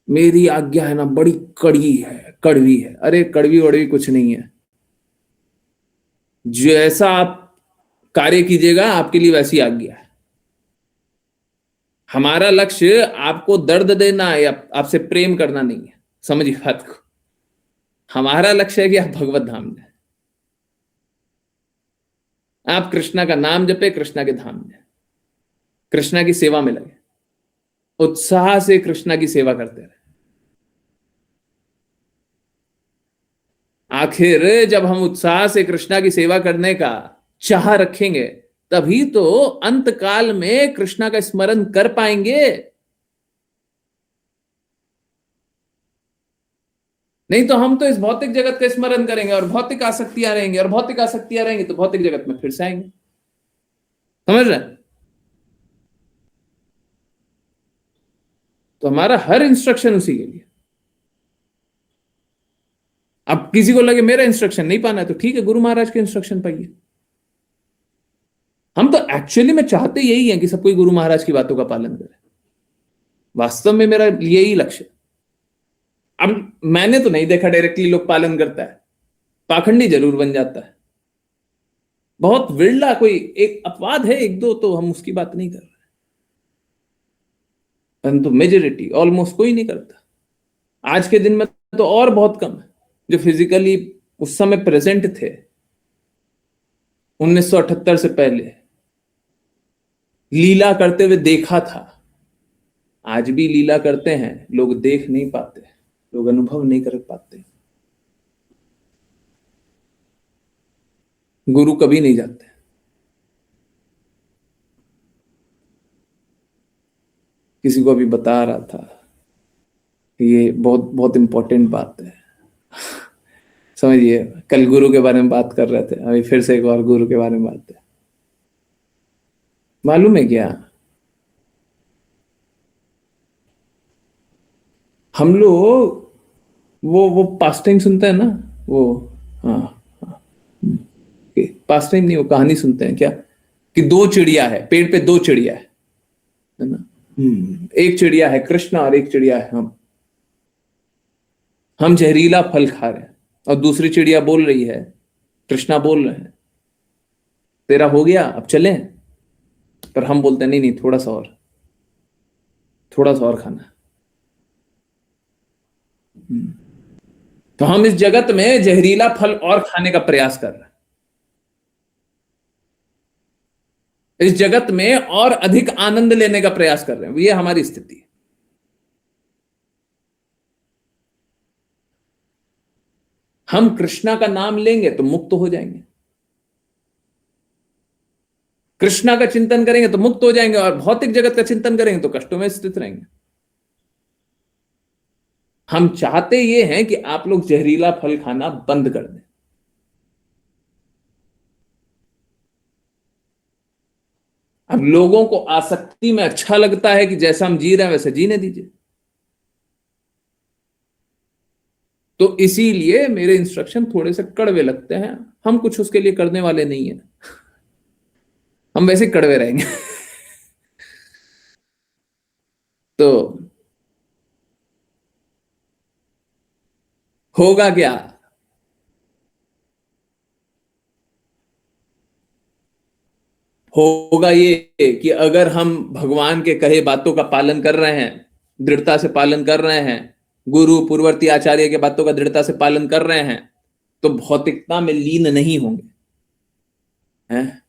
मेरी आज्ञा है ना बड़ी कड़वी है, कड़वी है। अरे कड़वी वड़वी कुछ नहीं है, जैसा आप कार्य कीजिएगा आपके लिए वैसी आज्ञा है। हमारा लक्ष्य आपको दर्द देना या आपसे प्रेम करना नहीं है, समझिए बात को। हमारा लक्ष्य है कि आप भगवत धाम जाए, आप कृष्णा का नाम जपे, कृष्णा के धाम जाए, कृष्णा की सेवा में लगे, उत्साह से कृष्णा की सेवा करते रहे। आखिर जब हम उत्साह से कृष्णा की सेवा करने का चाह रखेंगे, तभी तो अंत काल में कृष्णा का स्मरण कर पाएंगे। नहीं तो हम तो इस भौतिक जगत का स्मरण करेंगे और भौतिक आसक्तियां रहेंगी, और भौतिक आसक्तियां रहेंगी तो भौतिक जगत में फिर से आएंगे। समझ रहे हैं? तो हमारा हर इंस्ट्रक्शन उसी के लिए। अब किसी को लगे मेरा इंस्ट्रक्शन नहीं पाना है तो ठीक है, गुरु महाराज के इंस्ट्रक्शन पाइए। हम तो एक्चुअली में चाहते यही है कि सब कोई गुरु महाराज की बातों का पालन करे। वास्तव में मेरा यही लक्ष्य है। अब मैंने तो नहीं देखा डायरेक्टली लोग पालन करता है, पाखंडी जरूर बन जाता है। बहुत विरला कोई एक अपवाद है, एक दो, तो हम उसकी बात नहीं कर रहे, परंतु मेजॉरिटी ऑलमोस्ट कोई नहीं करता। आज के दिन में तो और बहुत कम है जो फिजिकली उस समय प्रेजेंट थे। 1978 से पहले लीला करते हुए देखा था। आज भी लीला करते हैं, लोग देख नहीं पाते, लोग अनुभव नहीं कर पाते। गुरु कभी नहीं जाते। किसी को अभी बता रहा था कि ये बहुत बहुत इंपॉर्टेंट बात है। समझिए, कल गुरु के बारे में बात कर रहे थे, अभी फिर से एक और गुरु के बारे में बात है। मालूम है क्या, हम लोग वो पास्ट टाइम सुनते हैं ना, वो हाँ पास्ट टाइम नहीं, वो कहानी सुनते हैं क्या, कि दो चिड़िया है, पेड़ पे दो चिड़िया है ना। एक चिड़िया है कृष्णा और एक चिड़िया है हम जहरीला फल खा रहे हैं और दूसरी चिड़िया बोल रही है, कृष्णा बोल रहे हैं तेरा हो गया अब चलें, पर हम बोलते हैं नहीं नहीं, थोड़ा सा और खाना। तो हम इस जगत में जहरीला फल और खाने का प्रयास कर रहे हैं, इस जगत में और अधिक आनंद लेने का प्रयास कर रहे हैं। ये हमारी स्थिति है। हम कृष्णा का नाम लेंगे तो मुक्त हो जाएंगे, कृष्णा का चिंतन करेंगे तो मुक्त हो जाएंगे, और भौतिक जगत का चिंतन करेंगे तो कष्टों में स्थित रहेंगे। हम चाहते ये हैं कि आप लोग जहरीला फल खाना बंद कर दें। अब लोगों को आसक्ति में अच्छा लगता है कि जैसा हम जी रहे हैं वैसे जीने दीजिए। तो इसीलिए मेरे इंस्ट्रक्शन थोड़े से कड़वे लगते हैं। हम कुछ उसके लिए करने वाले नहीं है, हम वैसे कड़वे रहेंगे। तो होगा क्या, होगा ये कि अगर हम भगवान के कहे बातों का पालन कर रहे हैं, दृढ़ता से पालन कर रहे हैं, गुरु पूर्ववर्ती आचार्य के बातों का दृढ़ता से पालन कर रहे हैं, तो भौतिकता में लीन नहीं होंगे। हैं?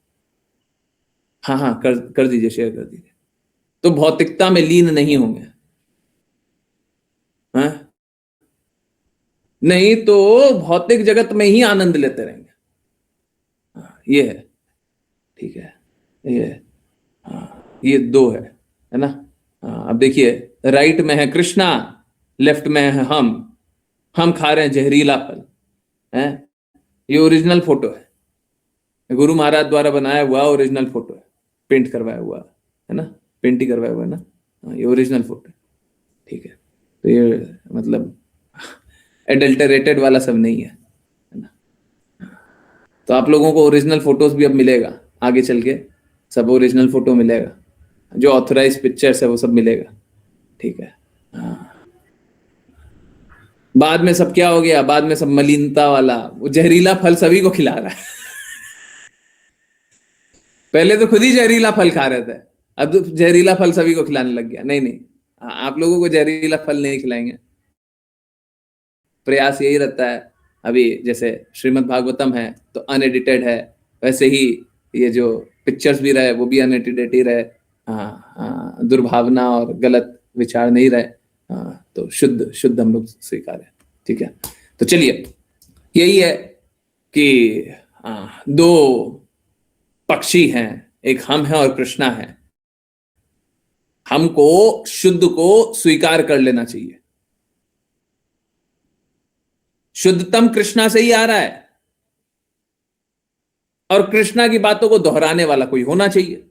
हाँ कर दीजिए, शेयर कर दीजिए। तो भौतिकता में लीन नहीं होंगे। हैं? नहीं तो भौतिक जगत में ही आनंद लेते रहेंगे। ये है, ठीक है, ये दो है ना। अब देखिए, राइट में है कृष्णा, लेफ्ट में है हम खा रहे हैं जहरीला फल। है ये ओरिजिनल फोटो है, गुरु महाराज द्वारा बनाया हुआ ओरिजिनल फोटो है, पेंट करवाया हुआ है ना, पेंट ही करवाया हुआ है ना। ये ओरिजिनल फोटो है, ठीक है। तो ये मतलब एडल्टरेटेड वाला सब नहीं है ना। तो आप लोगों को ओरिजिनल फोटोज भी अब मिलेगा, आगे चल के सब ओरिजिनल फोटो मिलेगा, जो ऑथराइज पिक्चर्स है वो सब मिलेगा, ठीक है। बाद में सब क्या हो गया, बाद में सब मलिनता वाला, वो जहरीला फल सभी को खिला रहा है। पहले तो खुद ही जहरीला फल खा रहे थे, अब तो जहरीला फल सभी को खिलाने लग गया। नहीं, आप लोगों को जहरीला फल नहीं खिलाएंगे। प्रयास यही रहता है। अभी जैसे श्रीमद् भागवतम है तो अनएडिटेड है, वैसे ही ये जो पिक्चर्स भी रहे वो भी अनएडिटेड ही रहे। दुर्भावना और गलत विचार नहीं रहे। तो शुद्ध हम लोग स्वीकार है, ठीक है। तो चलिए, यही है कि दो पक्षी हैं, एक हम है और कृष्णा है। हमको शुद्ध को स्वीकार कर लेना चाहिए। शुद्धतम कृष्णा से ही आ रहा है, और कृष्णा की बातों को दोहराने वाला कोई होना चाहिए।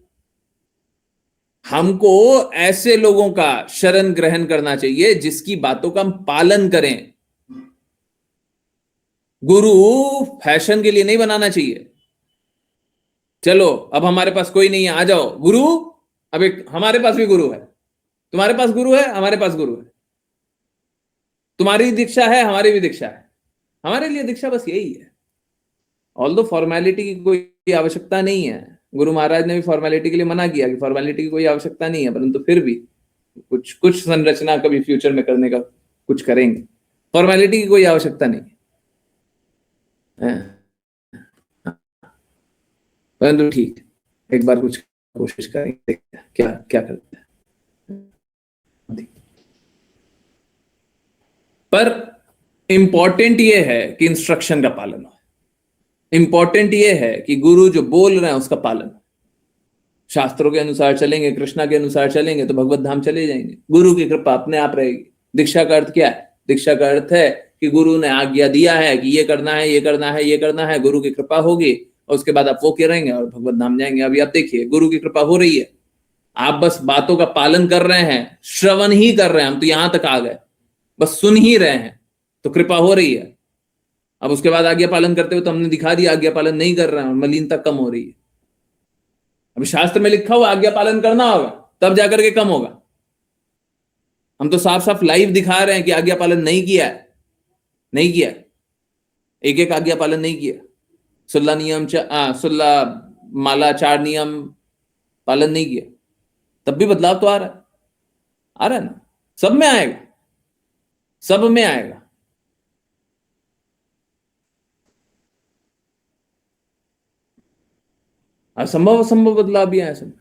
हमको ऐसे लोगों का शरण ग्रहण करना चाहिए जिसकी बातों का हम पालन करें। गुरु फैशन के लिए नहीं बनाना चाहिए। चलो अब हमारे पास कोई नहीं है, आ जाओ गुरु। अब एक हमारे पास भी गुरु है, तुम्हारे पास गुरु है, हमारे पास गुरु है, तुम्हारी दीक्षा है, हमारी भी दीक्षा है। हमारे लिए दीक्षा बस यही है। ऑल दो फॉर्मेलिटी की कोई आवश्यकता नहीं है। गुरु महाराज ने भी फॉर्मेलिटी के लिए मना किया कि फॉर्मेलिटी की कोई आवश्यकता नहीं है, परंतु फिर भी कुछ कुछ संरचना कभी फ्यूचर में करने का कुछ करेंगे। फॉर्मेलिटी की कोई आवश्यकता नहीं है, परंतु ठीक, एक बार कुछ कोशिश करेंगे, क्या क्या करते हैं। पर इंपॉर्टेंट ये है कि इंस्ट्रक्शन का पालन हो। इंपॉर्टेंट ये है कि गुरु जो बोल रहे हैं उसका पालन। शास्त्रों के अनुसार चलेंगे, कृष्णा के अनुसार चलेंगे तो भगवत धाम चले जाएंगे। गुरु की कृपा अपने आप रहेगी। दीक्षा का अर्थ क्या है? दीक्षा का अर्थ है कि गुरु ने आज्ञा दिया है कि ये करना है, ये करना है, ये करना है। गुरु की कृपा होगी और उसके बाद आप वो करेंगे और भगवत धाम जाएंगे। अभी आप देखिए, गुरु की कृपा हो रही है, आप बस बातों का पालन कर रहे हैं, श्रवण ही कर रहे हैं। हम तो यहां तक आ गए, बस सुन ही रहे हैं, तो कृपा हो रही है। अब उसके बाद आज्ञा पालन करते हुए तो हमने दिखा दिया आज्ञा पालन नहीं कर रहे हैं और मलिनता कम हो रही है। अभी शास्त्र में लिखा हुआ आज्ञा पालन करना होगा, तब जाकर के कम होगा। हम तो साफ साफ लाइव दिखा रहे हैं कि आज्ञा पालन नहीं किया है, नहीं किया, एक एक आज्ञा पालन नहीं किया। 16 नियम 16 माला 4 नियम पालन नहीं किया, तब भी बदलाव तो आ रहा है, आ रहा है ना। सब में आएगा, सब में आएगा। असंभव असंभव बदलाव भी आए सब।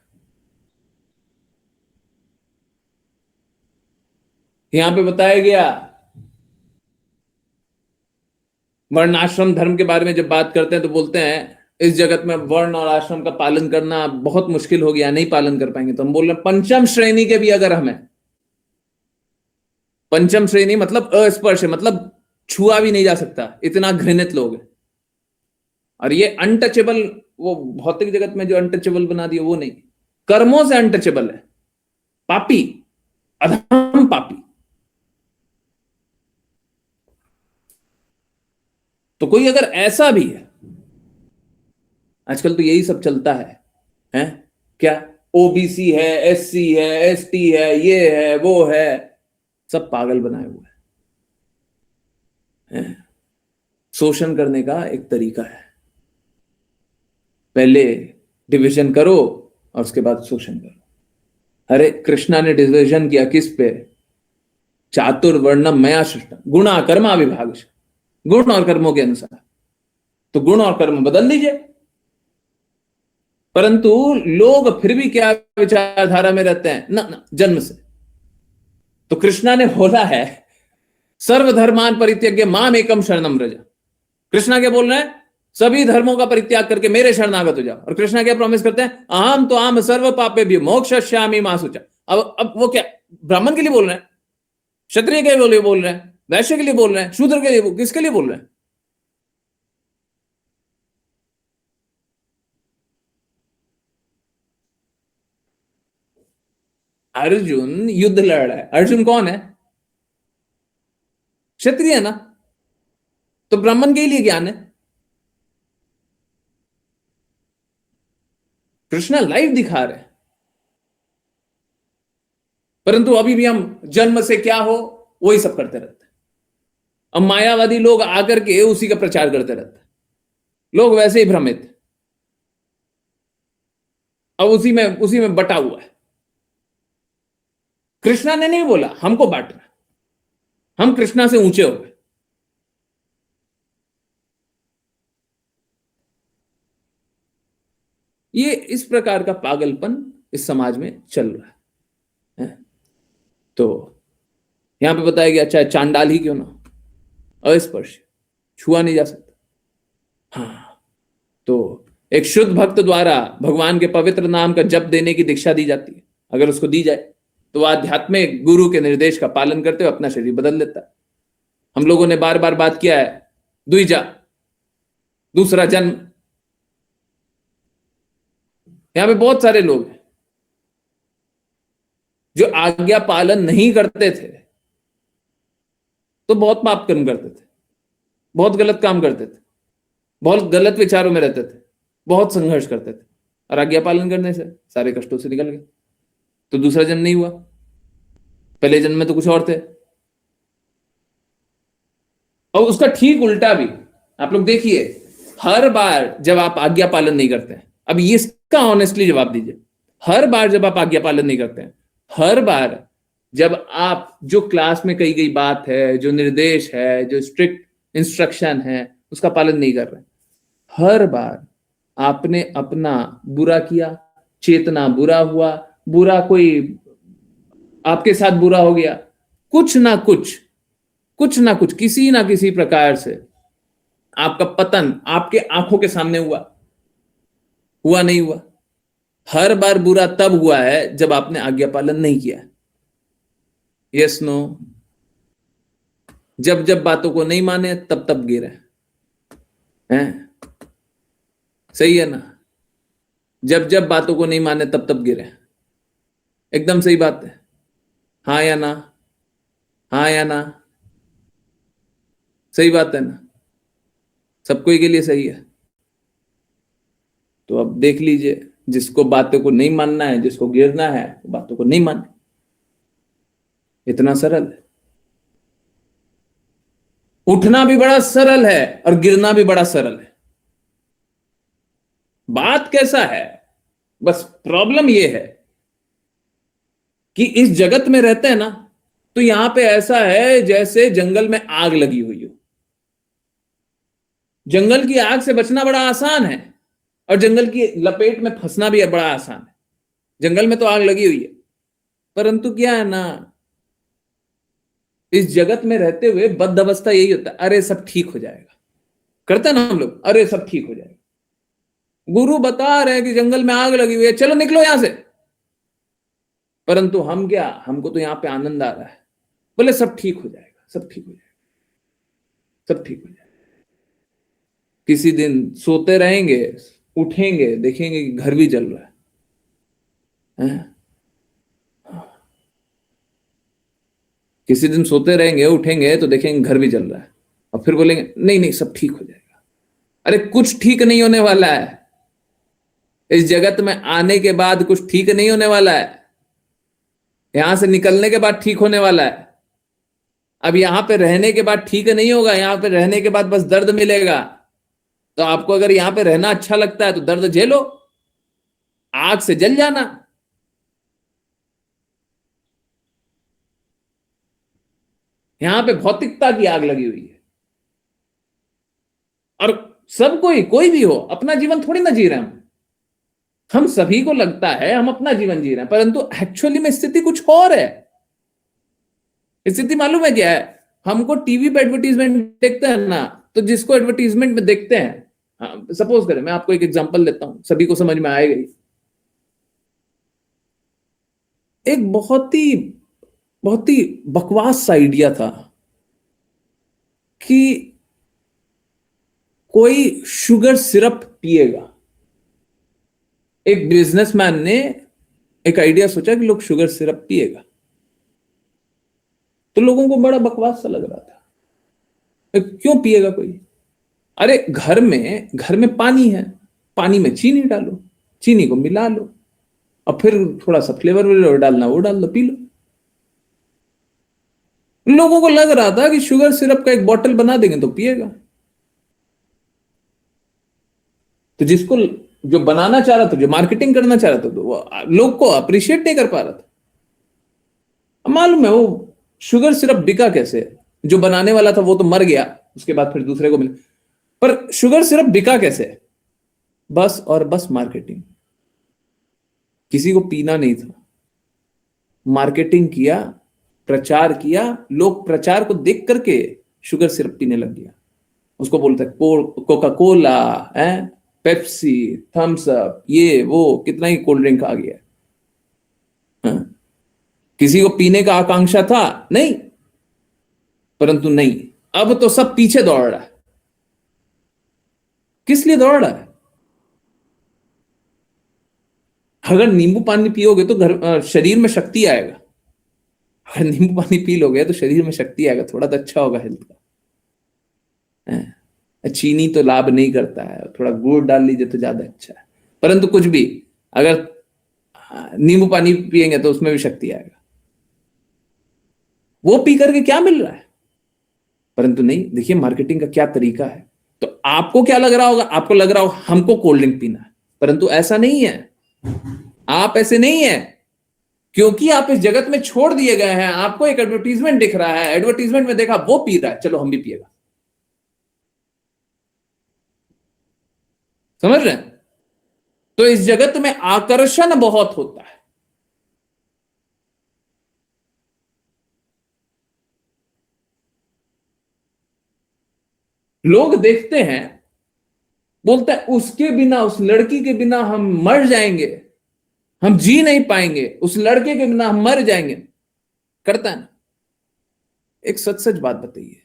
यहां पे बताया गया, वर्णाश्रम धर्म के बारे में जब बात करते हैं तो बोलते हैं इस जगत में वर्ण और आश्रम का पालन करना बहुत मुश्किल हो गया, नहीं पालन कर पाएंगे। तो हम बोल रहे हैं पंचम श्रेणी के भी अगर हमें, पंचम श्रेणी मतलब अस्पर्श, मतलब छुआ भी नहीं जा सकता, इतना घृणित लोग हैं। और ये अनटचेबल, वो भौतिक जगत में जो अनटचेबल बना दिया वो नहीं, कर्मों से अनटचेबल है, पापी, अधम पापी। तो कोई अगर ऐसा भी है, आजकल तो यही सब चलता है क्या, ओबीसी है, एससी है, एसटी है, ये है, वो है, सब पागल बनाए हुए हैं। शोषण करने का एक तरीका है, पहले डिवीजन करो और उसके बाद शोषण करो। अरे कृष्णा ने डिवीजन किया किस पे? चातुर्वर्णम मया सृष्टम गुणा कर्मा विभाग, गुण और कर्मों के अनुसार। तो गुण और कर्म बदल दीजिए। परंतु लोग फिर भी क्या विचारधारा में रहते हैं, ना जन्म से। तो कृष्णा ने बोला है सर्वधर्मान परित्यज्य माम एकम शरणम व्रज। कृष्णा क्या बोल रहे हैं? सभी धर्मों का परित्याग करके मेरे शरणागत हो जाओ। और कृष्णा क्या प्रॉमिस करते हैं? अहम तो आम सर्व पापे भी मोक्षयिष्यामि मा शुचा। अब वो क्या ब्राह्मण के लिए बोल रहे हैं, क्षत्रिय के लिए बोल रहे हैं, वैश्य के लिए बोल रहे हैं, शूद्र के लिए, किसके लिए बोल रहे हैं? अर्जुन युद्ध लड़ रहा है। अर्जुन कौन है? क्षत्रिय है ना, तो ब्राह्मण के लिए ज्ञान है। कृष्णा लाइव दिखा रहे हैं। परंतु अभी भी हम जन्म से क्या हो वही सब करते रहते हैं। अब मायावादी लोग आकर के उसी का प्रचार करते रहते हैं। लोग वैसे ही भ्रमित, अब उसी में बटा हुआ है। कृष्णा ने नहीं बोला हमको बांटना, हम कृष्णा से ऊंचे हो गए। ये इस प्रकार का पागलपन इस समाज में चल रहा है। तो यहां पे बताया गया चाहे चांडाल ही क्यों ना, अस्पर्श, छुआ नहीं जा सकता। हाँ, तो एक शुद्ध भक्त द्वारा भगवान के पवित्र नाम का जप देने की दीक्षा दी जाती है। अगर उसको दी जाए तो वह आध्यात्मिक गुरु के निर्देश का पालन करते हुए अपना शरीर बदल लेता है। हम लोगों ने बार बार बात किया है, द्विजा, दूसरा जन्म। यहां पे बहुत सारे लोग हैं जो आज्ञा पालन नहीं करते थे तो बहुत पाप कर्म करते थे, बहुत गलत काम करते थे, बहुत गलत विचारों में रहते थे, बहुत संघर्ष करते थे, और आज्ञा पालन करने से सारे कष्टों से निकल गए। तो दूसरा जन्म नहीं हुआ, पहले जन्म में तो कुछ और थे। और उसका ठीक उल्टा भी आप लोग देखिए, हर बार जब आप आज्ञा पालन नहीं करते हैं, अब इसका ऑनेस्टली जवाब दीजिए, हर बार जब आप आज्ञा पालन नहीं करते हैं, हर बार जब आप जो क्लास में कही गई बात है, जो निर्देश है, जो स्ट्रिक्ट इंस्ट्रक्शन है, उसका पालन नहीं कर रहे, हर बार आपने अपना बुरा किया, चेतना बुरा हुआ, बुरा कोई आपके साथ बुरा हो गया, कुछ ना कुछ किसी ना किसी प्रकार से आपका पतन आपके आंखों के सामने हुआ नहीं हुआ। हर बार बुरा तब हुआ है जब आपने आज्ञा पालन नहीं किया। Yes no? जब बातों को नहीं माने तब गिरे हैं, सही है ना? जब बातों को नहीं माने तब गिरे, एकदम सही बात है। हाँ या ना? हाँ या ना? सही बात है ना? सबको के लिए सही है। तो अब देख लीजिए, जिसको बातों को नहीं मानना है, जिसको गिरना है, बातों को नहीं माने, इतना सरल है। उठना भी बड़ा सरल है और गिरना भी बड़ा सरल है। बात कैसा है, बस प्रॉब्लम यह है कि इस जगत में रहते हैं ना, तो यहां पे ऐसा है जैसे जंगल में आग लगी हुई हो। जंगल की आग से बचना बड़ा आसान है और जंगल की लपेट में फंसना भी बड़ा आसान है। जंगल में तो आग लगी हुई है, परंतु क्या है ना, इस जगत में रहते हुए बद्ध अवस्था यही होता है, अरे सब ठीक हो जाएगा, करते ना हम लोग, अरे सब ठीक हो जाएगा। गुरु बता रहे हैं कि जंगल में आग लगी हुई है, चलो निकलो यहां से, परंतु हम क्या, हमको तो यहां पे आनंद आ रहा है, बोले सब ठीक हो जाएगा, सब ठीक हो जाएगा, सब ठीक हो जाएगा। किसी दिन सोते रहेंगे, उठेंगे, देखेंगे कि घर भी जल रहा है। किसी दिन सोते रहेंगे, उठेंगे तो देखेंगे घर भी जल रहा है, और फिर बोलेंगे नहीं नहीं सब ठीक हो जाएगा। अरे कुछ ठीक नहीं होने वाला है। इस जगत में आने के बाद कुछ ठीक नहीं होने वाला है, यहां से निकलने के बाद ठीक होने वाला है। अब यहां पे रहने के बाद ठीक नहीं होगा, यहां पे रहने के बाद बस दर्द मिलेगा। तो आपको अगर यहां पे रहना अच्छा लगता है तो दर्द झेलो, आग से जल जाना। यहां पे भौतिकता की आग लगी हुई है, और सब कोई भी हो अपना जीवन थोड़ी ना जी रहे हैं हम सभी को लगता है हम अपना जीवन जी रहे हैं, परंतु एक्चुअली में स्थिति कुछ और है। स्थिति मालूम है क्या है? हमको टीवी पे एडवर्टीजमेंट देखते हैं ना, तो जिसको एडवर्टीजमेंट में देखते हैं, सपोज करें, मैं आपको एक एग्जांपल देता हूं, सभी को समझ में आएगा। एक बहुत ही बकवास सा आइडिया था कि कोई शुगर सिरप पिएगा। एक बिजनेसमैन ने एक आइडिया सोचा कि लोग शुगर सिरप पिएगा, तो लोगों को बड़ा बकवास सा लग रहा था, क्यों पिएगा कोई? अरे घर में पानी है, पानी में चीनी डालो, चीनी को मिला लो, और फिर थोड़ा सा फ्लेवर डालना वो डाल लो, पी लो। लोगों को लग रहा था कि शुगर सिरप का एक बॉटल बना देंगे तो पिएगा। तो जिसको जो बनाना चाह रहा था, जो मार्केटिंग करना चाह रहा था, तो वो लोग को अप्रिशिएट नहीं कर पा रहा था। मालूम है वो शुगर सिरप बिका कैसे? जो बनाने वाला था वो तो मर गया, उसके बाद फिर दूसरे को मिला, पर शुगर सिरप बिका कैसे? बस और बस मार्केटिंग। किसी को पीना नहीं था, मार्केटिंग किया, प्रचार किया, लोग प्रचार को देख करके शुगर सिरप पीने लग गया। उसको बोलते हैं Coca Cola, Pepsi, Thums Up, ये वो कितना ही कोल्ड ड्रिंक आ गया। किसी को पीने का आकांक्षा था नहीं, परंतु नहीं, अब तो सब पीछे दौड़ रहा है। किस लिए दौड़ रहा है? अगर नींबू पानी पियोगे तो शरीर में शक्ति आएगा। अगर नींबू पानी पी लोगे तो शरीर में शक्ति आएगा, थोड़ा तो अच्छा होगा हेल्थ का। चीनी तो लाभ नहीं करता है, थोड़ा गुड़ डाल लीजिए तो ज्यादा अच्छा है, परंतु कुछ भी, अगर नींबू पानी पिएंगे तो उसमें भी शक्ति आएगा। वो पी करके क्या मिल रहा है? परंतु नहीं, देखिए मार्केटिंग का क्या तरीका है। तो आपको क्या लग रहा होगा? आपको लग रहा होगा हमको कोल्ड ड्रिंक पीना है, परंतु ऐसा नहीं है। आप ऐसे नहीं है, क्योंकि आप इस जगत में छोड़ दिए गए हैं। आपको एक एडवर्टीजमेंट दिख रहा है, एडवर्टीजमेंट में देखा वो पी रहा है, चलो हम भी पिएगा। समझ रहे हैं? तो इस जगत में आकर्षण बहुत होता है। लोग देखते हैं, बोलते हैं उसके बिना, उस लड़की के बिना हम मर जाएंगे, हम जी नहीं पाएंगे, उस लड़के के बिना हम मर जाएंगे। करता है ना? एक सच सच बात बताइए,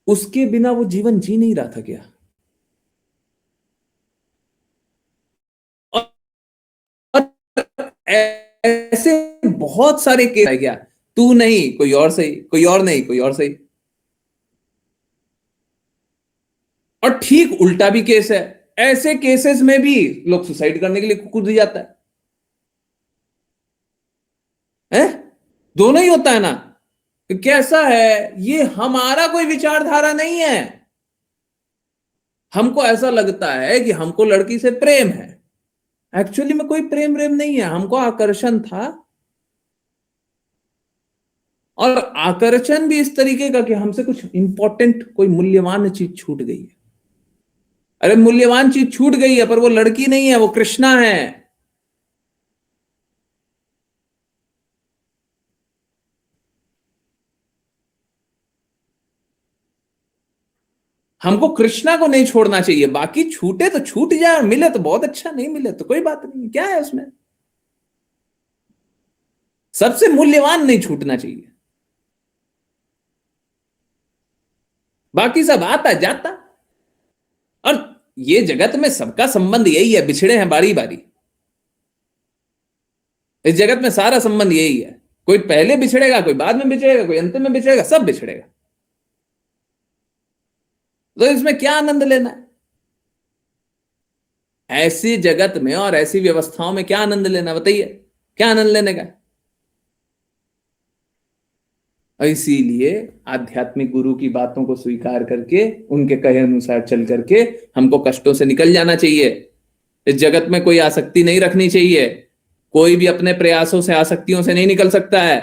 उसके बिना वो जीवन जी नहीं रहा था क्या? और ऐसे बहुत सारे केस है क्या? तू नहीं कोई और सही, कोई और नहीं कोई और सही। और ठीक उल्टा भी केस है, ऐसे केसेस में भी लोग सुसाइड करने के लिए कूद जाता है? दोनों ही होता है ना। कैसा है ये? हमारा कोई विचारधारा नहीं है। हमको ऐसा लगता है कि हमको लड़की से प्रेम है, एक्चुअली में कोई प्रेम प्रेम नहीं है, हमको आकर्षण था। और आकर्षण भी इस तरीके का कि हमसे कुछ इंपॉर्टेंट, कोई मूल्यवान चीज छूट गई है। अरे मूल्यवान चीज छूट गई है, पर वो लड़की नहीं है, वो कृष्णा है। हमको कृष्णा को नहीं छोड़ना चाहिए, बाकी छूटे तो छूट जाए, मिले तो बहुत अच्छा, नहीं मिले तो कोई बात नहीं, क्या है उसमें। सबसे मूल्यवान नहीं छूटना चाहिए, बाकी सब आता जाता। और ये जगत में सबका संबंध यही है, बिछड़े हैं बारी बारी। इस जगत में सारा संबंध यही है, कोई पहले बिछड़ेगा, कोई बाद में बिछड़ेगा, कोई अंत में बिछड़ेगा, सब बिछड़ेगा। तो इसमें क्या आनंद लेना है? ऐसी जगत में और ऐसी व्यवस्थाओं में क्या आनंद लेना, बताइए, क्या आनंद लेने का? और इसीलिए आध्यात्मिक गुरु की बातों को स्वीकार करके, उनके कहे अनुसार चल करके हमको कष्टों से निकल जाना चाहिए। इस जगत में कोई आसक्ति नहीं रखनी चाहिए। कोई भी अपने प्रयासों से आसक्तियों से नहीं निकल सकता है।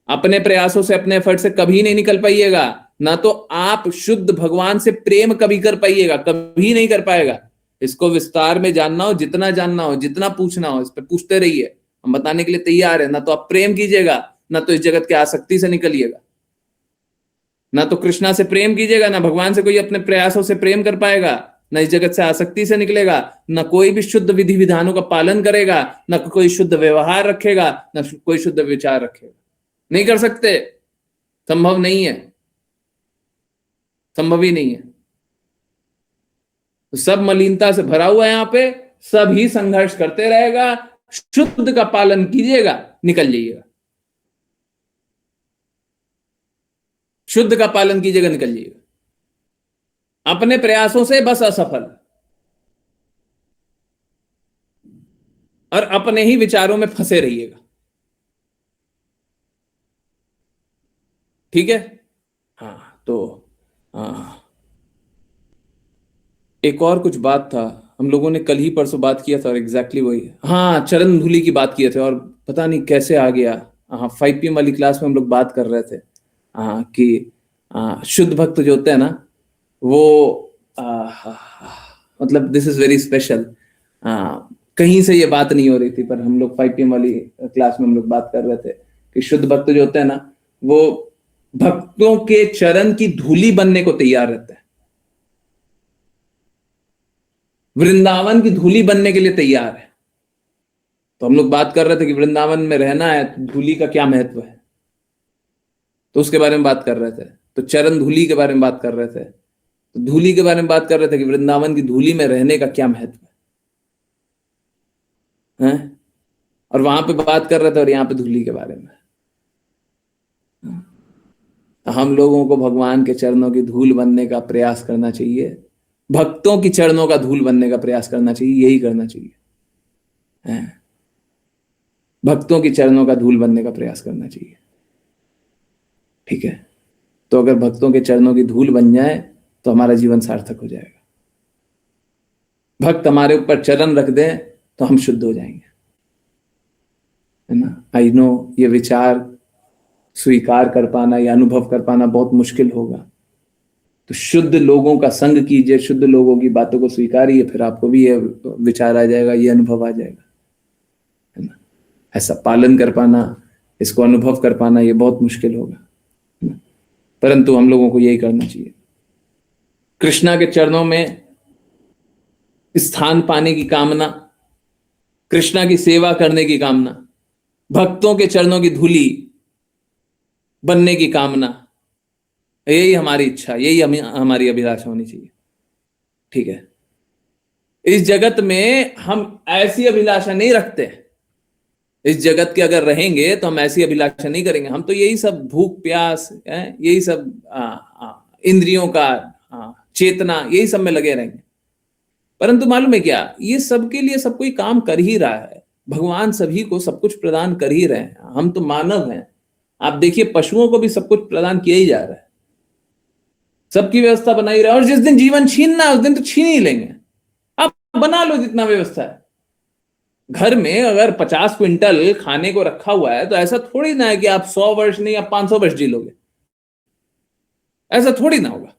अपने प्रयासों से, अपने एफर्ट से कभी नहीं निकल पाइएगा। ना तो आप शुद्ध भगवान से प्रेम कभी कर पाइएगा, कभी नहीं कर पाएगा। इसको विस्तार में जानना हो, जितना जानना हो, जितना पूछना हो, इस पर पूछते रहिए, हम बताने के लिए तैयार है। ना तो आप प्रेम कीजिएगा, ना तो इस जगत की आसक्ति से निकलिएगा। ना तो कृष्णा से प्रेम कीजिएगा, ना भगवान से कोई अपने प्रयासों से प्रेम कर पाएगा, ना इस जगत से आसक्ति से निकलेगा, ना कोई भी शुद्ध विधि विधानों का पालन करेगा, ना कोई शुद्ध व्यवहार रखेगा, ना कोई शुद्ध विचार रखेगा। नहीं कर सकते, संभव नहीं है, संभव ही नहीं है। तो सब मलिनता से भरा हुआ है यहां पे, सब ही संघर्ष करते रहेगा। शुद्ध का पालन कीजिएगा, निकल जाइएगा। शुद्ध का पालन कीजिएगा, निकल जाइएगा। अपने प्रयासों से बस असफल, और अपने ही विचारों में फंसे रहिएगा। ठीक है? हाँ, तो हाँ, एक और कुछ बात था, हम लोगों ने कल ही परसों बात किया था, और एग्जैक्टली वही। हाँ, चरण धूलि की बात किए थे, और पता नहीं कैसे आ गया। हाँ, 5 PM वाली क्लास में हम लोग बात कर रहे थे। हाँ, कि शुद्ध भक्त जो होते हैं ना, वो मतलब दिस इज वेरी स्पेशल। कहीं से ये बात नहीं हो रही थी, पर हम लोग 5 PM वाली क्लास में हम लोग बात कर रहे थे कि शुद्ध भक्त जो होते हैं ना, वो भक्तों के चरण की धूली बनने को तैयार रहते हैं, वृंदावन की धूली बनने के लिए तैयार है। तो हम लोग बात कर रहे थे कि वृंदावन में रहना है तो धूली का क्या महत्व है, तो उसके बारे में बात कर रहे थे। तो चरण धूली के बारे में बात कर रहे थे, तो धूली के बारे में बात कर रहे थे कि वृंदावन की धूली में रहने का क्या महत्व है, और वहां पे बात कर रहे थे, और यहाँ पे धूली के बारे में। हम लोगों को भगवान के चरणों की धूल बनने का प्रयास करना चाहिए, भक्तों की चरणों का धूल बनने का प्रयास करना चाहिए, यही करना चाहिए, हैं? भक्तों की चरणों का धूल बनने का प्रयास करना चाहिए। ठीक है, तो अगर भक्तों के चरणों की धूल बन जाए तो हमारा जीवन सार्थक हो जाएगा। भक्त हमारे ऊपर चरण रख दें तो हम शुद्ध हो जाएंगे, है ना। आई नो ये विचार स्वीकार कर पाना या अनुभव कर पाना बहुत मुश्किल होगा, तो शुद्ध लोगों का संग कीजिए, शुद्ध लोगों की बातों को स्वीकारिए, फिर आपको भी ये विचार आ जाएगा, ये अनुभव आ जाएगा, है ना। ऐसा पालन कर पाना, इसको अनुभव कर पाना ये बहुत मुश्किल होगा, है ना? परंतु हम लोगों को यही करना चाहिए। कृष्णा के चरणों में स्थान पाने की कामना, कृष्णा की सेवा करने की कामना, भक्तों के चरणों की धूली बनने की कामना, यही हमारी इच्छा, यही हमारी अभिलाषा होनी चाहिए। ठीक है, इस जगत में हम ऐसी अभिलाषा नहीं रखते। इस जगत के अगर रहेंगे तो हम ऐसी अभिलाषा नहीं करेंगे। हम तो यही सब भूख प्यास, यही सब इंद्रियों का चेतना, यही सब में लगे रहेंगे। परंतु मालूम है क्या, ये सबके लिए सब कोई काम कर ही रहा है। भगवान सभी को सब कुछ प्रदान कर ही रहे हैं। हम तो मानव हैं, आप देखिए पशुओं को भी सब कुछ प्रदान किया ही जा रहा है, सबकी व्यवस्था बनाई रहा है। और जिस दिन जीवन छीनना है उस दिन तो छीन ही लेंगे। आप बना लो जितना व्यवस्था है। घर में अगर 50 क्विंटल खाने को रखा हुआ है तो ऐसा थोड़ी ना है कि आप 100 वर्ष नहीं, आप 500 वर्ष जी लोगे, ऐसा थोड़ी ना होगा।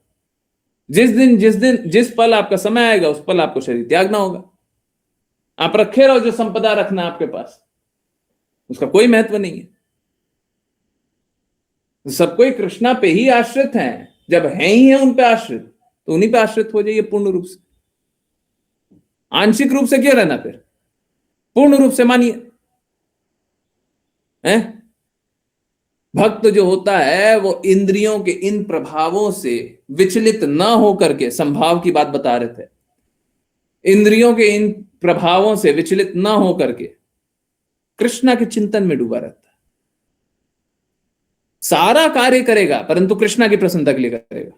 जिस पल आपका समय आएगा उस पल आपको शरीर त्यागना होगा। आप रखे रहो जो संपदा रखना है आपके पास, उसका कोई महत्व नहीं है। सब कोई कृष्णा पे ही आश्रित हैं। जब हैं ही है उन पे आश्रित, तो उन्हीं पे आश्रित हो जाइए पूर्ण रूप से। आंशिक रूप से क्या रहना, फिर पूर्ण रूप से मानिए। भक्त जो होता है वो इंद्रियों के इन प्रभावों से विचलित न होकर के, संभाव की बात बता रहे थे, इंद्रियों के इन प्रभावों से विचलित न होकर के कृष्णा के चिंतन में डूबा रहता है। सारा कार्य करेगा परंतु कृष्णा की प्रसन्नता के लिए करेगा।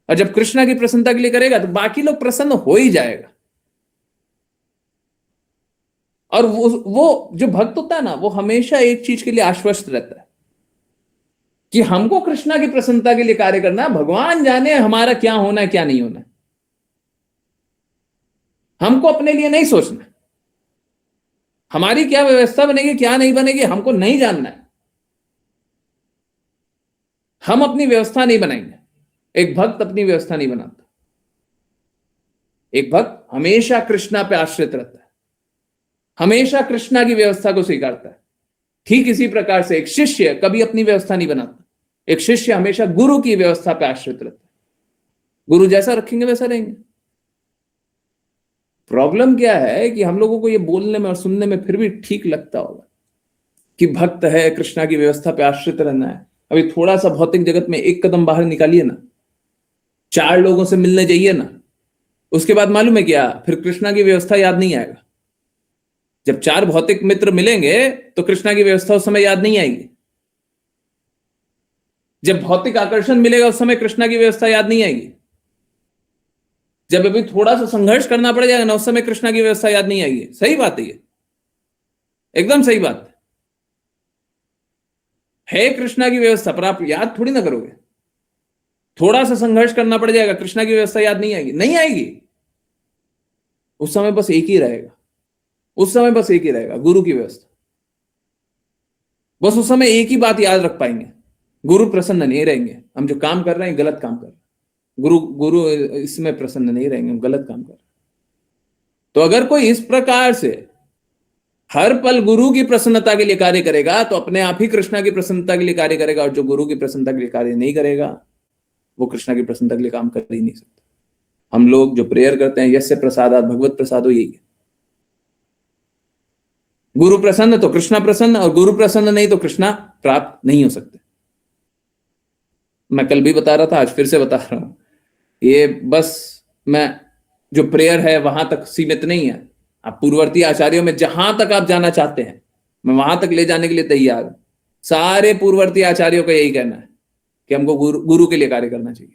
और जब कृष्णा की प्रसन्नता के लिए करेगा तो बाकी लोग प्रसन्न हो ही जाएगा। और वो जो भक्त होता है ना, वो हमेशा एक चीज के लिए आश्वस्त रहता है कि हमको कृष्णा की प्रसन्नता के लिए कार्य करना है। भगवान जाने हमारा क्या होना है क्या नहीं होना है, हमको अपने लिए नहीं सोचना। हमारी क्या व्यवस्था बनेगी क्या नहीं बनेगी हमको नहीं जानना है। हम अपनी व्यवस्था नहीं बनाएंगे। एक भक्त अपनी व्यवस्था नहीं बनाता। एक भक्त हमेशा कृष्णा पे आश्रित रहता है, हमेशा कृष्णा की व्यवस्था को स्वीकारता है। ठीक इसी प्रकार से एक शिष्य कभी अपनी व्यवस्था नहीं बनाता। एक शिष्य हमेशा गुरु की व्यवस्था पे आश्रित रहता है। गुरु जैसा रखेंगे वैसा रहेंगे। प्रॉब्लम क्या है कि हम लोगों को ये बोलने में और सुनने में फिर भी ठीक लगता होगा कि भक्त है, कृष्णा की व्यवस्था पे आश्रित रहना है। अभी थोड़ा सा भौतिक जगत में एक कदम बाहर निकालिए ना, 4 लोगों से मिलने जाइए ना, उसके बाद मालूम है क्या, फिर कृष्णा की व्यवस्था याद नहीं आएगा। जब 4 भौतिक मित्र मिलेंगे तो कृष्णा की व्यवस्था उस समय याद नहीं आएगी। जब भौतिक आकर्षण मिलेगा उस समय कृष्णा की व्यवस्था याद नहीं आएगी। जब अभी थोड़ा सा संघर्ष करना पड़ जाएगा ना, उस समय कृष्णा की व्यवस्था याद नहीं आएगी। सही बात है, ये एकदम सही बात है। कृष्णा की व्यवस्था पर आप याद थोड़ी ना करोगे। थोड़ा सा संघर्ष करना पड़ जाएगा, कृष्णा की व्यवस्था याद नहीं आएगी, नहीं आएगी। उस समय बस एक ही रहेगा, उस समय बस एक ही रहेगा, गुरु की व्यवस्था। बस उस समय एक ही बात याद रख पाएंगे, गुरु प्रसन्न नहीं रहेंगे। हम जो काम कर रहे हैं गलत काम कर रहे हैं, गुरु इसमें प्रसन्न नहीं रहेंगे, हम गलत काम कर रहे हैं। तो अगर कोई इस प्रकार से हर पल गुरु की प्रसन्नता के लिए कार्य करेगा तो अपने आप ही कृष्णा की प्रसन्नता के लिए कार्य करेगा। और जो गुरु की प्रसन्नता के लिए कार्य नहीं करेगा वो कृष्णा की प्रसन्नता के लिए काम कर ही नहीं सकता। हम लोग जो प्रेयर करते हैं, यस्य प्रसादात् भगवत प्रसादो, यही है। गुरु प्रसन्न तो कृष्णा प्रसन्न, और गुरु प्रसन्न नहीं तो कृष्णा प्राप्त नहीं हो सकते। मैं कल भी बता रहा था, आज फिर से बता रहा हूं। ये बस मैं जो प्रेयर है वहां तक सीमित नहीं है। आप पूर्ववर्ती आचार्यों में जहां तक आप जाना चाहते हैं, मैं वहां तक ले जाने के लिए तैयार हूं। सारे पूर्ववर्ती आचार्यों का यही कहना है कि हमको गुरु के लिए कार्य करना चाहिए।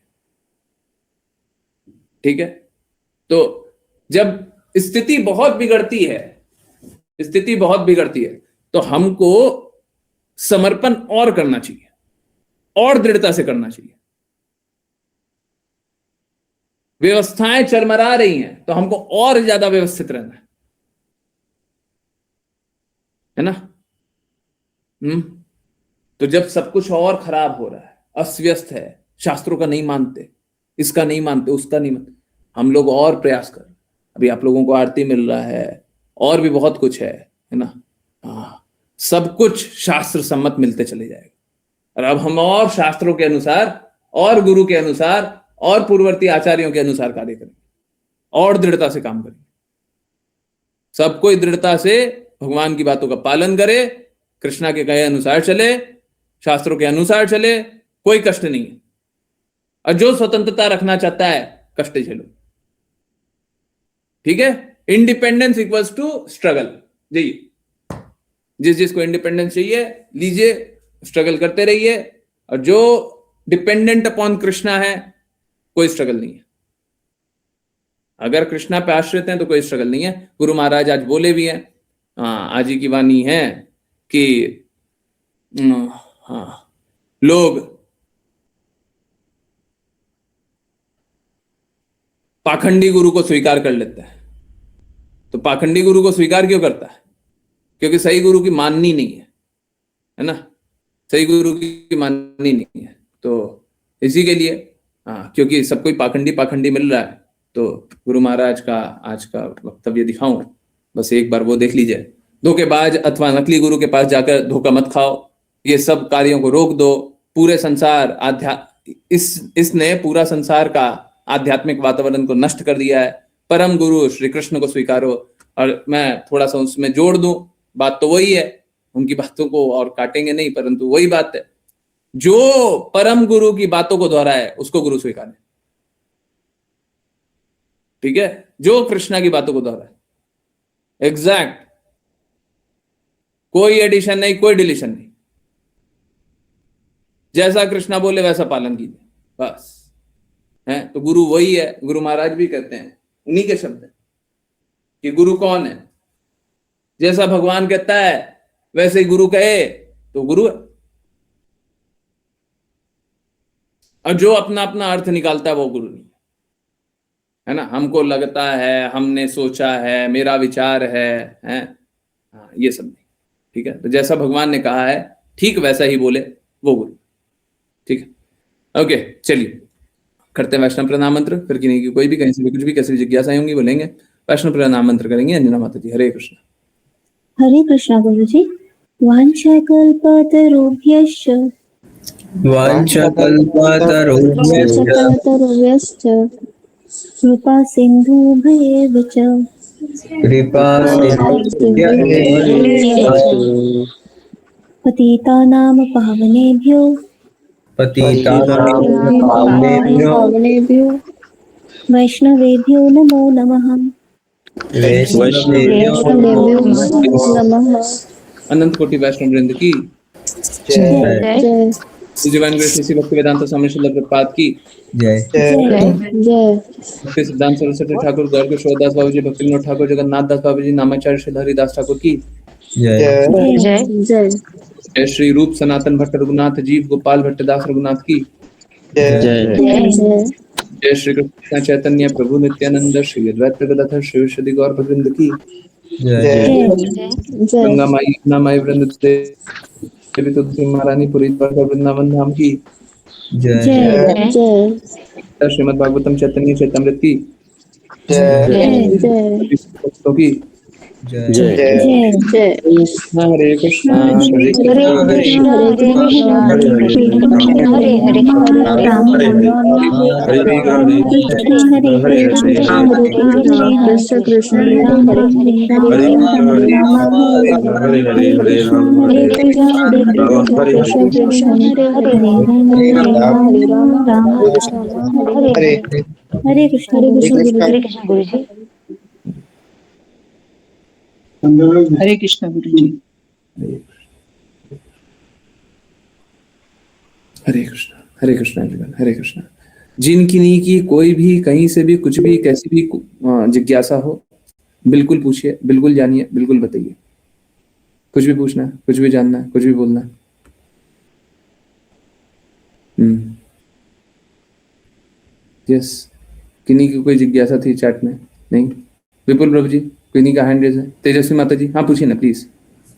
ठीक है, तो जब स्थिति बहुत बिगड़ती है तो हमको समर्पण और करना चाहिए, और दृढ़ता से करना चाहिए। व्यवस्थाएं चरमरा रही हैं तो हमको और ज्यादा व्यवस्थित रहना है ना। तो जब सब कुछ और खराब हो रहा है, अस्त-व्यस्त है, शास्त्रों का नहीं मानते, इसका नहीं मानते, उसका नहीं मानते, हम लोग और प्रयास कर, अभी आप लोगों को आरती मिल रहा है, और भी बहुत कुछ है ना। सब कुछ शास्त्र सम्मत मिलते चले जाएगा, और अब हम और शास्त्रों के अनुसार और गुरु के अनुसार और पूर्ववर्ती आचार्यों के अनुसार कार्य करेंगे, और दृढ़ता से काम करेंगे। सब कोई दृढ़ता से भगवान की बातों का पालन करे, कृष्णा के कहे अनुसार चले, शास्त्रों के अनुसार चले, कोई कष्ट नहीं है। और जो स्वतंत्रता रखना चाहता है कष्ट झेलो। ठीक है, इंडिपेंडेंस इक्वल्स टू स्ट्रगल। जिस जिसको इंडिपेंडेंस चाहिए लीजिए, स्ट्रगल करते रहिए, और जो डिपेंडेंट अपॉन कृष्णा है कोई स्ट्रगल नहीं है। अगर कृष्णा पे आश्रित हैं तो कोई स्ट्रगल नहीं है। गुरु महाराज आज बोले भी हैं, आज ही की वाणी है कि लोग पाखंडी गुरु को स्वीकार कर लेते हैं। तो पाखंडी गुरु को स्वीकार क्यों करता है? क्योंकि सही गुरु की माननी नहीं है ना, सही गुरु की माननी नहीं है। तो इसी के लिए क्योंकि सब कोई पाखंडी मिल रहा है, तो गुरु महाराज का आज का वक्तव्य दिखाऊं, बस एक बार वो देख लीजिए। धोखेबाज अथवा नकली गुरु के पास जाकर धोखा मत खाओ, ये सब कार्यों को रोक दो। पूरे संसार इसने पूरा संसार का आध्यात्मिक वातावरण को नष्ट कर दिया है। परम गुरु श्री कृष्ण को स्वीकारो। और मैं थोड़ा सा उसमें जोड़ दूं, बात तो वही है, उनकी बातों को और काटेंगे नहीं, परंतु वही बात है, जो परम गुरु की बातों को दोहराए उसको गुरु स्वीकारें। ठीक है, जो कृष्णा की बातों को दोहराए, एग्जैक्ट, कोई एडिशन नहीं, कोई डिलीशन नहीं, जैसा कृष्णा बोले वैसा पालन कीजिए, बस है। तो गुरु वही है। गुरु महाराज भी कहते हैं, उन्हीं के शब्द है कि गुरु कौन है, जैसा भगवान कहता है वैसे ही गुरु कहे तो गुरु है। और जो अपना अपना अर्थ निकालता है वो गुरु नहीं है ना। हमको लगता है, हमने सोचा है, मेरा विचार है ये सब नहीं। ठीक है, तो जैसा भगवान ने कहा है ठीक वैसा ही बोले वो गुरु। ठीक है, ओके, चलिए करते हैं वैष्णव प्रणाम मंत्र। फिर किन्हीं की कोई भी कहीं से भी कुछ भी कैसी भी जिज्ञासाएं होंगी बोलेंगे, वैष्णव प्रणाम मंत्र करेंगे। अंजना माता जी, हरे कृष्ण। हरे कृष्णा गुरु जी। वाञ्छाकल्पतरुभ्यश्च कृपा सिन्धुभ्येव च पतितानां पावनेभ्यो वैष्णवेभ्यो नमो नमः। अनंत कोटि वैष्णव वृंद की जय डिवाइन ग्रेस इसी भक्ति वेदांत स्वामी श्रील प्रभुपाद की जय। भक्ति सिद्धांत सरस्वती ठाकुर, गौर किशोर दास बाबू जी, भक्ति विनोद ठाकुर, जगन्नाथ दास बाबू जी, नामाचार्य श्री हरिदास ठाकुर की जय। जय। श्री रूप सनातन भट्ट रघुनाथ जीव गोपाल भट्टदास रघुनाथ की जय। श्री कृष्ण चैतन्य प्रभु नित्यानंद श्री अद्वैत गदाधर श्री विशुद्धि गौर भगवृंद की गंगा माई यमुना माई वृंद देवी तुलसी महारानी पुरी वृंदावन धाम की जय। श्रीमद् भागवतम चैतन्य चैतमृत की भक्तों की हरे कृष्णा हरे हरे कृष्ण गुरु जी। हरे कृष्ण गुरु जी। हरे कृष्ण। हरे कृष्णा एवरीवन, हरे कृष्णा। जिनकी नहीं की कोई भी कहीं से भी कुछ भी कैसी भी जिज्ञासा हो, बिल्कुल पूछिए, बिल्कुल जानिए, बिल्कुल बताइए। कुछ भी पूछना है, कुछ भी जानना है, कुछ भी बोलना है। यस, किन्हीं की कोई जिज्ञासा थी चैट में? नहीं? विपुल प्रभु जी, किन्हीं का हैंड रेज है? तेजस्वी माता जी, हाँ पूछिए ना प्लीज।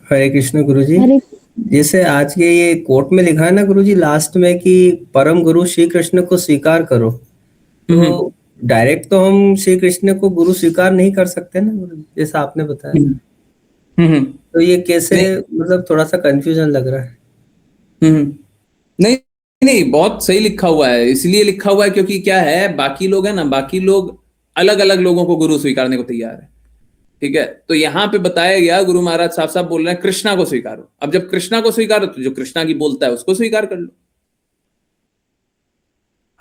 हरे कृष्ण गुरुजी। हरे जैसे आज के ये कोट में लिखा है ना गुरुजी लास्ट में कि परम गुरु श्री कृष्ण को स्वीकार करो, तो डायरेक्ट तो हम श्री कृष्ण को गुरु स्वीकार नहीं कर सकते ना गुरुजी, जैसा आपने बताया। तो ये कैसे, मतलब थोड़ा सा कंफ्यूजन लग रहा है। नहीं नहीं, बहुत सही लिखा हुआ है। इसलिए लिखा हुआ है क्योंकि क्या है, बाकी लोग है ना, बाकी लोग अलग अलग लोगों को गुरु स्वीकारने को तैयार है। ठीक है, तो यहां पे बताया गया, गुरु महाराज साफ साफ बोल रहे हैं कृष्णा को स्वीकारो। अब जब कृष्णा को स्वीकारो तो जो कृष्णा की बोलता है उसको स्वीकार कर लो।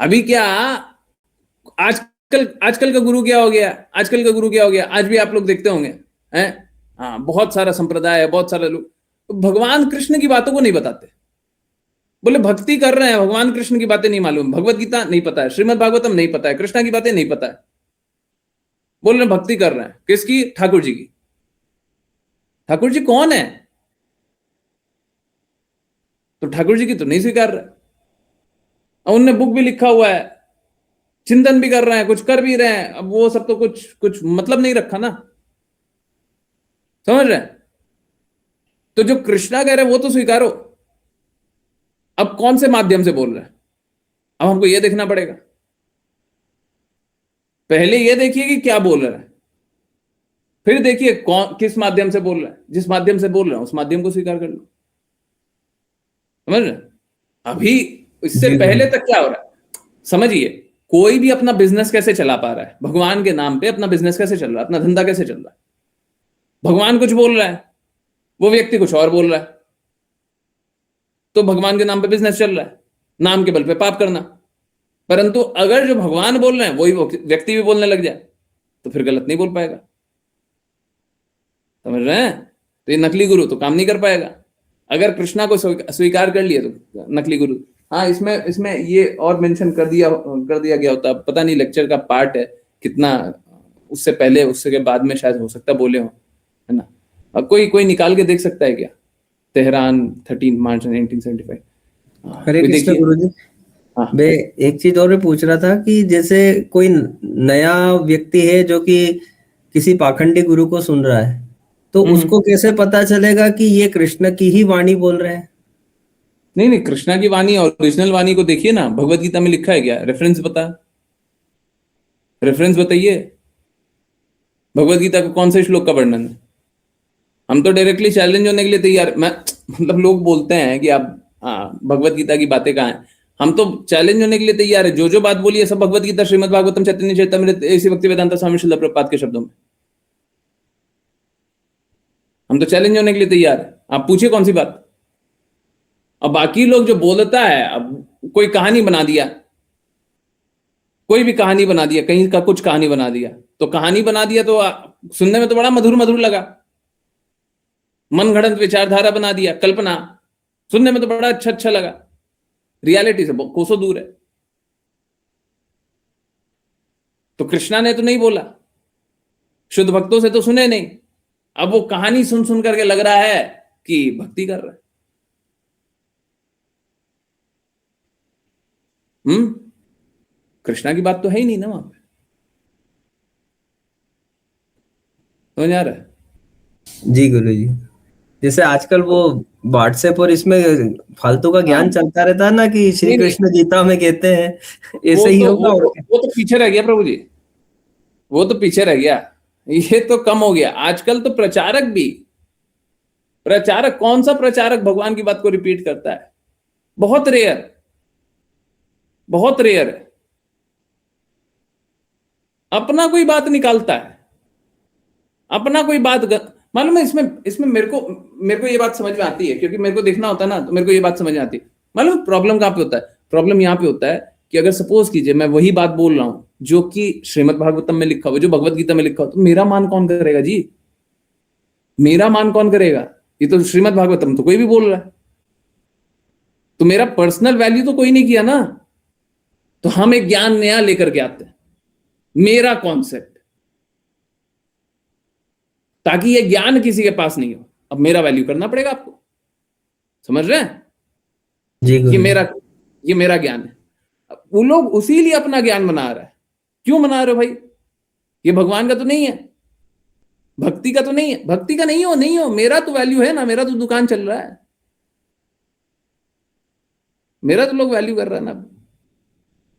अभी क्या आजकल का गुरु क्या हो गया, आजकल का गुरु क्या हो गया, आज भी आप लोग देखते होंगे हैं, हाँ बहुत सारा संप्रदाय है, बहुत सारे लोग तो भगवान कृष्ण की बातों को नहीं बताते। बोले भक्ति कर रहे हैं, भगवान कृष्ण की बातें नहीं मालूम, भगवत गीता नहीं पता है, श्रीमद् भागवतम नहीं पता है, कृष्णा की बातें नहीं पता है। बोल रहे भक्ति कर रहे हैं, किसकी? ठाकुर जी की। ठाकुर जी कौन है? तो ठाकुर जी की तो नहीं स्वीकार रहे। और उनने बुक भी लिखा हुआ है, चिंतन भी कर रहे हैं, कुछ कर भी रहे हैं, अब वो सब तो कुछ मतलब नहीं रखा ना, समझ रहे हैं? तो जो कृष्णा कह रहे हैं वो तो स्वीकारो। अब कौन से माध्यम से बोल रहे हैं, अब हमको ये देखना पड़ेगा। पहले ये देखिए कि क्या बोल रहे हैं, फिर देखिए कौन किस माध्यम से बोल रहे हैं। जिस माध्यम से बोल रहे हैं उस माध्यम को स्वीकार कर लो, समझ रहे? अभी इससे पहले तक क्या हो रहा है समझिए। कोई भी अपना बिजनेस कैसे चला पा रहा है, भगवान के नाम पे अपना बिजनेस कैसे चल रहा है, अपना धंधा कैसे चल रहा है। भगवान कुछ बोल रहा है, वो व्यक्ति कुछ और बोल रहा है, तो भगवान के नाम पे बिजनेस चल रहा है, नाम के बल पे पाप करना। परंतु अगर जो भगवान बोल रहे हैं वही व्यक्ति भी बोलने लग जाए तो फिर गलत नहीं बोल पाएगा, समझ रहे हैं? तो ये नकली गुरु तो काम नहीं कर पाएगा। अगर कृष्णा को स्वीकार कर लिया तो नकली गुरु। हाँ, इसमें ये और मेंशन कर दिया गया होता, पता नहीं लेक्चर का पार्ट है कितना, उससे पहले उससे के बाद में शायद हो सकता बोले हो, है ना? अब कोई निकाल के देख सकता है क्या? तेहरान 13 मार्च 1975। हरे कृष्ण गुरुजी। हाँ। मैं एक चीज और भी पूछ रहा था कि जैसे कोई नया व्यक्ति है जो कि किसी पाखंडी गुरु को सुन रहा है, तो उसको कैसे पता चलेगा कि ये कृष्ण की ही वाणी बोल रहे हैं? नहीं, कृष्णा की वाणी, ओरिजिनल वाणी को देखिए ना, भगवत गीता में लिखा है क्या? रेफरेंस बताइए। भगवत गीता का कौन से श्लोक का वर्णन है? हम तो डायरेक्टली चैलेंज होने के लिए तैयार। मतलब लोग बोलते हैं कि आप भगवत गीता की बातें कहाँ हैं, हम तो चैलेंज होने के लिए तैयार है। जो बात बोली है सब भगवत गीता, श्रीमद् भागवतम, चैतन्य चरितमृत, ऐसी भक्ति वेदांत स्वामी श्रील प्रभुपाद के शब्दों में। हम तो चैलेंज होने के लिए तैयार है, आप पूछिए कौन सी बात। अब बाकी लोग जो बोलता है, अब कोई कहानी बना दिया, कोई भी कहानी बना दिया, कहीं का कुछ कहानी बना दिया, तो कहानी बना दिया तो सुनने में तो बड़ा मधुर मधुर लगा। मन गढ़ंत विचारधारा बना दिया, कल्पना, सुनने में तो बड़ा अच्छा लगा, रियलिटी से कोसों दूर है। तो कृष्णा ने तो नहीं बोला, शुद्ध भक्तों से तो सुने नहीं, अब वो कहानी सुन करके लग रहा है कि भक्ति कर रहा है। कृष्णा की बात तो है ही नहीं ना वहां पे, समझ आ रहा है? जी गुरु जी। जैसे आजकल वो व्हाट्सएप और इसमें फालतू का ज्ञान चलता रहता है ना कि श्री कृष्ण गीता में कहते हैं, ऐसे ही होगा। वो तो पीछे रह गया प्रभु जी, वो तो पीछे रह गया, ये तो कम हो गया। आजकल तो प्रचारक कौन सा प्रचारक भगवान की बात को रिपीट करता है? बहुत रेयर है। अपना कोई बात निकालता है, अपना कोई बात मालूम है। इसमें मेरे को ये बात समझ में आती है, क्योंकि मेरे को देखना होता है ना, तो मेरे को ये बात समझ में आती है। मालूम प्रॉब्लम कहां पे होता है? प्रॉब्लम यहां पे होता है कि अगर सपोज कीजिए मैं वही बात बोल रहा हूं जो कि श्रीमद् भागवतम में लिखा हो, जो भगवत गीता में लिखा हो, तो मेरा मान कौन करेगा जी? मेरा मान कौन करेगा? ये तो श्रीमद् भागवतम तो कोई भी बोल रहा है, तो मेरा पर्सनल वैल्यू तो कोई नहीं किया ना, तो हम एक ज्ञान नया लेकर के आते हैं, मेरा कॉन्सेप्ट, ताकि ये ज्ञान किसी के पास नहीं हो। अब मेरा वैल्यू करना पड़ेगा आपको, समझ रहे हैं? जी ये गुरुजी। मेरा ज्ञान है। अब वो लोग उसी लिए अपना ज्ञान बना रहा है। क्यों बना रहे हो भाई? ये भगवान का तो नहीं है, भक्ति का तो नहीं है। भक्ति का नहीं हो, मेरा तो वैल्यू है ना, मेरा तो दुकान चल रहा है, मेरा तो लोग वैल्यू कर रहा है ना।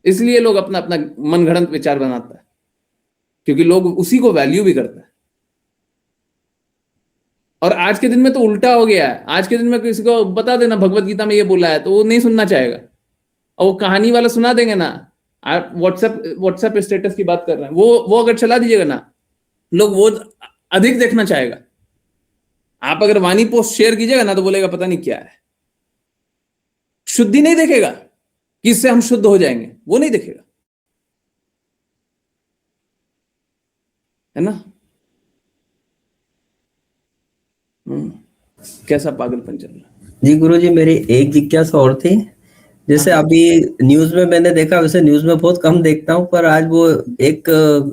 इसलिए लोग अपना अपना मनगढ़ंत विचार बनाता है, क्योंकि लोग उसी को वैल्यू भी करता है। और आज के दिन में तो उल्टा हो गया है। आज के दिन में किसी को बता देना भगवत गीता में ये बोला है, तो वो नहीं सुनना चाहेगा। और वो कहानी वाला सुना देंगे ना, आप व्हाट्सएप स्टेटस की बात कर रहे हैं, वो अगर चला दीजिएगा ना, लोग वो अधिक देखना चाहेगा। आप अगर वाणी पोस्ट शेयर कीजिएगा ना, तो बोलेगा पता नहीं क्या है। शुद्धि नहीं देखेगा कि इससे हम शुद्ध हो जाएंगे, वो नहीं देखेगा, है ना? कैसा पागलपन चल रहा है। जी गुरुजी, मेरी एक जिज्ञासा और थी। जैसे अभी न्यूज में मैंने देखा, वैसे न्यूज में बहुत कम देखता हूँ, पर आज वो एक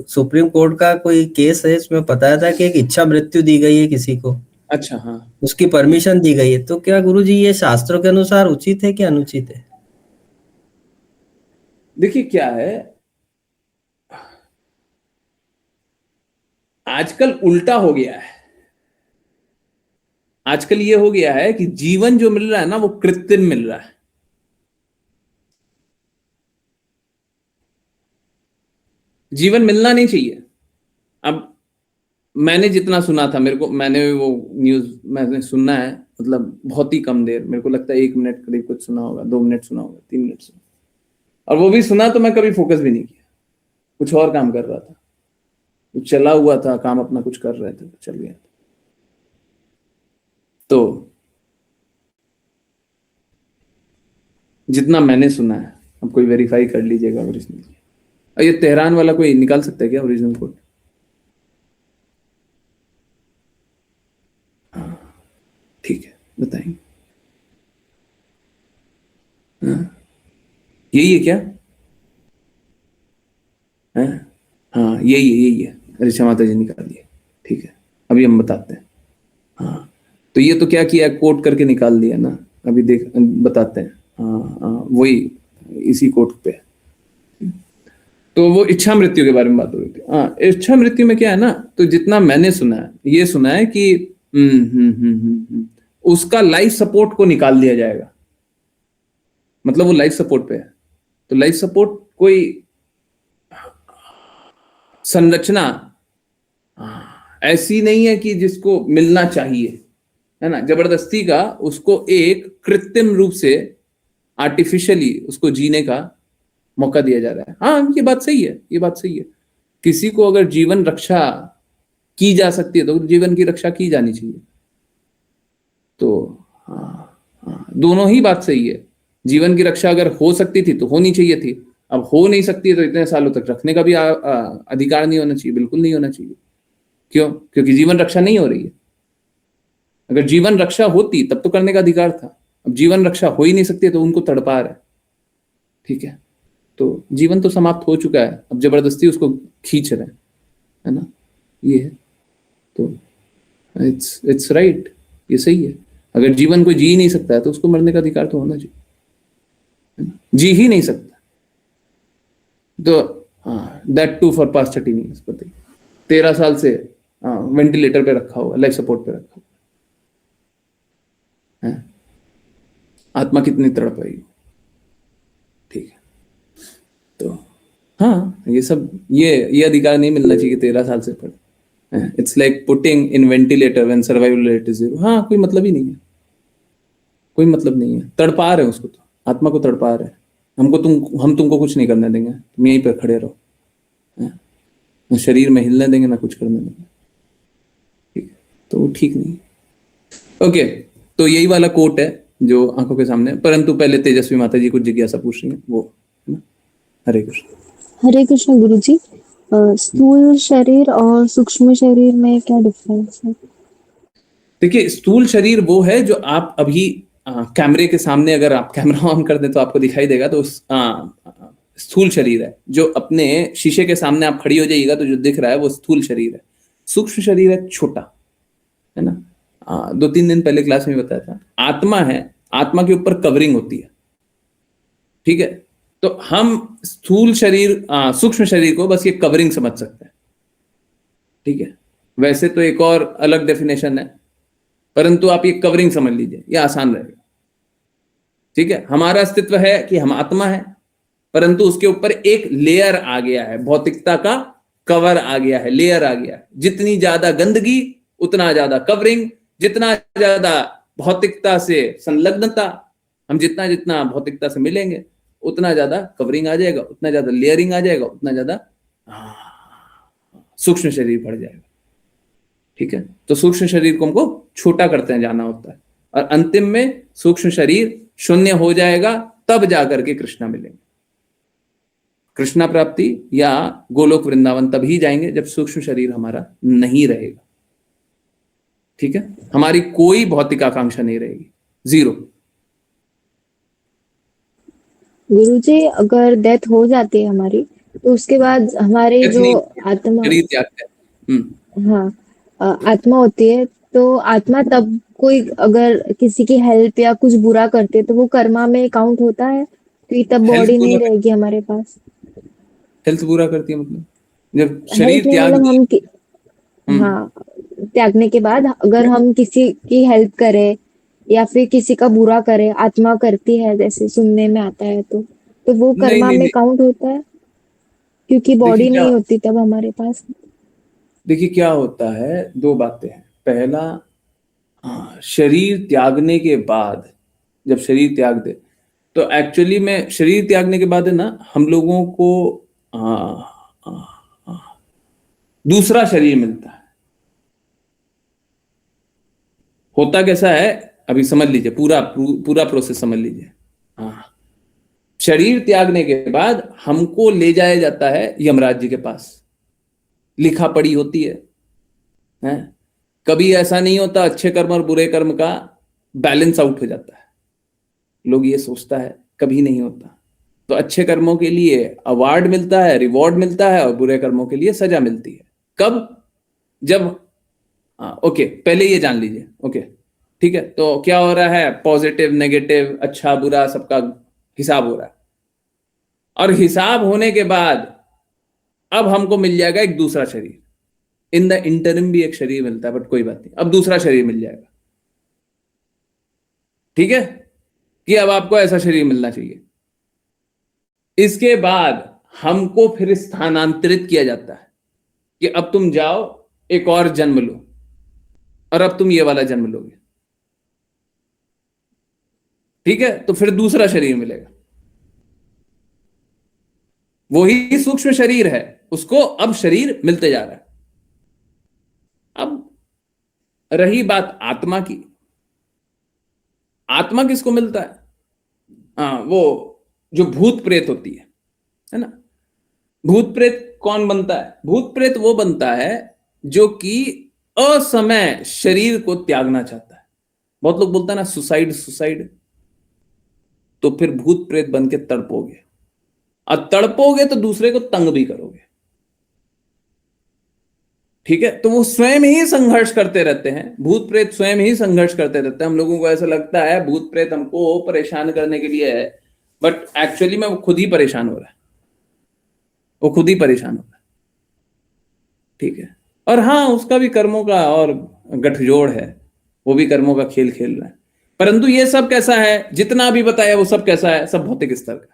सुप्रीम कोर्ट का कोई केस है, इसमें बताया था कि एक इच्छा मृत्यु दी गई है किसी को। अच्छा, हाँ। उसकी परमिशन दी गई है, तो क्या गुरुजी ये शास्त्रों के अनुसार उचित है कि अनुचित है? देखिए क्या है, आजकल उल्टा हो गया है। आजकल ये हो गया है कि जीवन जो मिल रहा है ना, वो कृत्रिम मिल रहा है। जीवन मिलना नहीं चाहिए। अब मैंने जितना सुना था, मैंने वो न्यूज मैंने सुना है, मतलब बहुत ही कम देर, मेरे को लगता है 1 मिनट करीब कुछ सुना होगा, 2 मिनट सुना होगा, 3 मिनट सुना, और वो भी सुना तो मैं कभी फोकस भी नहीं किया, कुछ और काम कर रहा था, चला हुआ था काम, अपना कुछ कर रहे थे, चल गया। तो जितना मैंने सुना है, अब कोई वेरीफाई कर लीजिएगा ओरिजिनल। और ये तेहरान वाला कोई निकाल सकता है क्या ओरिजिनल कोड? हाँ, ठीक है, बताएंगे। यही है क्या? हाँ, यही है। ऋचा माता जी निकाल दिए, ठीक है, अभी हम बताते हैं। हाँ, तो ये तो क्या किया, कोट करके निकाल दिया ना, अभी बताते हैं। हाँ, वही इसी कोट पे। तो वो इच्छा मृत्यु के बारे में बात हो रही थी। हाँ, इच्छा मृत्यु में क्या है ना, तो जितना मैंने सुना है, ये सुना है कि उसका लाइफ सपोर्ट को निकाल दिया जाएगा। मतलब वो लाइफ सपोर्ट पे है, तो लाइफ सपोर्ट कोई संरचना ऐसी नहीं है कि जिसको मिलना चाहिए, है ना, जबरदस्ती का उसको एक कृत्रिम रूप से आर्टिफिशियली उसको जीने का मौका दिया जा रहा है। हाँ, ये बात सही है, ये बात सही है। किसी को अगर जीवन रक्षा की जा सकती है तो जीवन की रक्षा की जानी चाहिए। तो हाँ, दोनों ही बात सही है। जीवन की रक्षा अगर हो सकती थी तो होनी चाहिए थी, अब हो नहीं सकती है तो इतने सालों तक रखने का भी अधिकार नहीं होना चाहिए, बिल्कुल नहीं होना चाहिए। क्यों? क्योंकि जीवन रक्षा नहीं हो रही है। अगर जीवन रक्षा होती तब तो करने का अधिकार था। अब जीवन रक्षा हो ही नहीं सकती तो उनको तड़पा रहा है, ठीक है, तो जीवन तो समाप्त हो चुका है, अब जबरदस्ती उसको खींच रहे हैं, है ना, ये है। तो इट्स राइट, ये सही है। अगर जीवन कोई जी ही नहीं सकता है तो उसको मरने का अधिकार तो होना चाहिए, है ना? जी ही नहीं सकता तो that to for past 13 years, बताइए 13 साल से वेंटिलेटर पे रखा हुआ, लाइफ सपोर्ट पे रखा हुआ है। आत्मा कितनी तड़प पाएगी, ठीक है। तो हाँ, ये सब ये अधिकार नहीं मिलना चाहिए 13 साल से पढ़। It's like putting in ventilator when survival rate is 0। हाँ, कोई मतलब ही नहीं है, कोई मतलब नहीं है। तड़पा रहे हैं उसको, तो आत्मा को तड़पा रहे हैं। हम तुमको कुछ नहीं करने देंगे, तुम यहीं पे खड़े रहो, ना शरीर में हिलने देंगे ना कुछ करने देंगे, ठीक है, तो वो ठीक नहीं है। ओके, तो यही वाला कोट है जो आंखों के सामने। परंतु पहले तेजस्वी माता जी कुछ जिज्ञासा पूछ रही है, वो है ना। हरे कृष्ण। हरे कृष्ण गुरुजी। स्थूल शरीर और सूक्ष्म शरीर में क्या डिफरेंस है? देखिए, स्थूल शरीर वो है जो आप अभी कैमरे के सामने अगर आप कैमरा ऑन कर दें तो आपको दिखाई देगा, तो स्थूल शरीर है जो अपने शीशे के सामने आप खड़ी हो जाइएगा तो जो दिख रहा है वो स्थूल शरीर है। सूक्ष्म शरीर है छोटा, है ना। 2-3 दिन पहले क्लास में बताया था। आत्मा है, आत्मा के ऊपर कवरिंग होती है, ठीक है। तो हम स्थूल शरीर सूक्ष्म शरीर को बस ये कवरिंग समझ सकते हैं, ठीक है। वैसे तो एक और अलग डेफिनेशन है, परंतु आप ये कवरिंग समझ लीजिए, ये आसान रहेगा, ठीक है। हमारा अस्तित्व है कि हम आत्मा है, परंतु उसके ऊपर एक लेयर आ गया है, भौतिकता का कवर आ गया है, लेयर आ गया है। जितनी ज्यादा गंदगी उतना ज्यादा कवरिंग, जितना ज्यादा भौतिकता से संलग्नता, हम जितना जितना भौतिकता से मिलेंगे उतना ज्यादा कवरिंग आ जाएगा, उतना ज्यादा लेयरिंग आ जाएगा, उतना ज्यादा सूक्ष्म शरीर बढ़ जाएगा, ठीक है। तो सूक्ष्म शरीर को हमको छोटा करते हैं जाना होता है, और अंतिम में सूक्ष्म शरीर शून्य हो जाएगा, तब जाकर के कृष्णा मिलेंगे। कृष्णा प्राप्ति या गोलोक वृंदावन तभी जाएंगे जब सूक्ष्म शरीर हमारा नहीं रहेगा, ठीक है। हमारी कोई भौतिक आकांक्षा नहीं रहेगी, जीरो। गुरुजी, अगर डेथ हो जाती है हमारी, तो उसके बाद हमारे जो आत्मा, शरीर त्याग है। हाँ, आत्मा होती है, तो आत्मा तब कोई अगर किसी की हेल्प या कुछ बुरा करते तो वो कर्मा में काउंट होता है, क्योंकि तब बॉडी नहीं रहेगी हमारे पास। हेल्थ बुरा करती है मतलब जब शरीर हेल्प नहीं, त्याग मतलब हम हाँ, त्यागने के बाद अगर हम किसी की हेल्प करें या फिर किसी का बुरा करें, आत्मा करती है जैसे सुनने में आता है, तो वो नहीं कर्मा नहीं में नहीं, काउंट होता है, क्योंकि बॉडी नहीं होती तब हमारे पास। देखिए क्या होता है, दो बातें हैं। पहला, शरीर त्यागने के बाद, जब शरीर त्याग दे तो एक्चुअली में शरीर त्यागने के बाद है ना, हम लोगों को आ, आ, आ, दूसरा शरीर मिलता है। होता कैसा है अभी समझ लीजिए, पूरा प्रोसेस समझ लीजिए। हाँ, शरीर त्यागने के बाद हमको ले जाया जाता है यमराज जी के पास, लिखा पड़ी होती है? कभी ऐसा नहीं होता अच्छे कर्म और बुरे कर्म का बैलेंस आउट हो जाता है, लोग ये सोचता है, कभी नहीं होता। तो अच्छे कर्मों के लिए अवार्ड मिलता है, रिवॉर्ड मिलता है, और बुरे कर्मों के लिए सजा मिलती है। कब? जब ओके, पहले ये जान लीजिए, ओके ठीक है। तो क्या हो रहा है, पॉजिटिव नेगेटिव अच्छा बुरा सबका हिसाब हो रहा है, और हिसाब होने के बाद अब हमको मिल जाएगा एक दूसरा शरीर। इन द इंटरिम भी एक शरीर मिलता है, बट कोई बात नहीं, अब दूसरा शरीर मिल जाएगा, ठीक है, कि अब आपको ऐसा शरीर मिलना चाहिए। इसके बाद हमको फिर स्थानांतरित किया जाता है कि अब तुम जाओ एक और जन्म लो, और अब तुम ये वाला जन्म लोगे, ठीक है। तो फिर दूसरा शरीर मिलेगा, वही सूक्ष्म शरीर है, उसको अब शरीर मिलते जा रहा है। अब रही बात आत्मा की, आत्मा किसको मिलता है? वो जो भूत प्रेत होती है ना। भूत प्रेत कौन बनता है? भूत प्रेत वो बनता है जो कि असमय शरीर को त्यागना चाहता है। बहुत लोग बोलता है ना सुसाइड सुसाइड, तो फिर भूत प्रेत बन के तड़पोगे, और तड़पोगे तो दूसरे को तंग भी करोगे, ठीक है। तो वो स्वयं ही संघर्ष करते रहते हैं, भूत प्रेत स्वयं ही संघर्ष करते रहते हैं। हम लोगों को ऐसा लगता है भूत प्रेत हमको परेशान करने के लिए है, बट एक्चुअली में वो खुद ही परेशान हो रहा है, वो खुद ही परेशान हो रहा है, ठीक है। और हाँ, उसका भी कर्मों का और गठजोड़ है, वो भी कर्मों का खेल खेल रहा है। परंतु ये सब कैसा है, जितना भी बताया वो सब कैसा है, सब भौतिक स्तर का।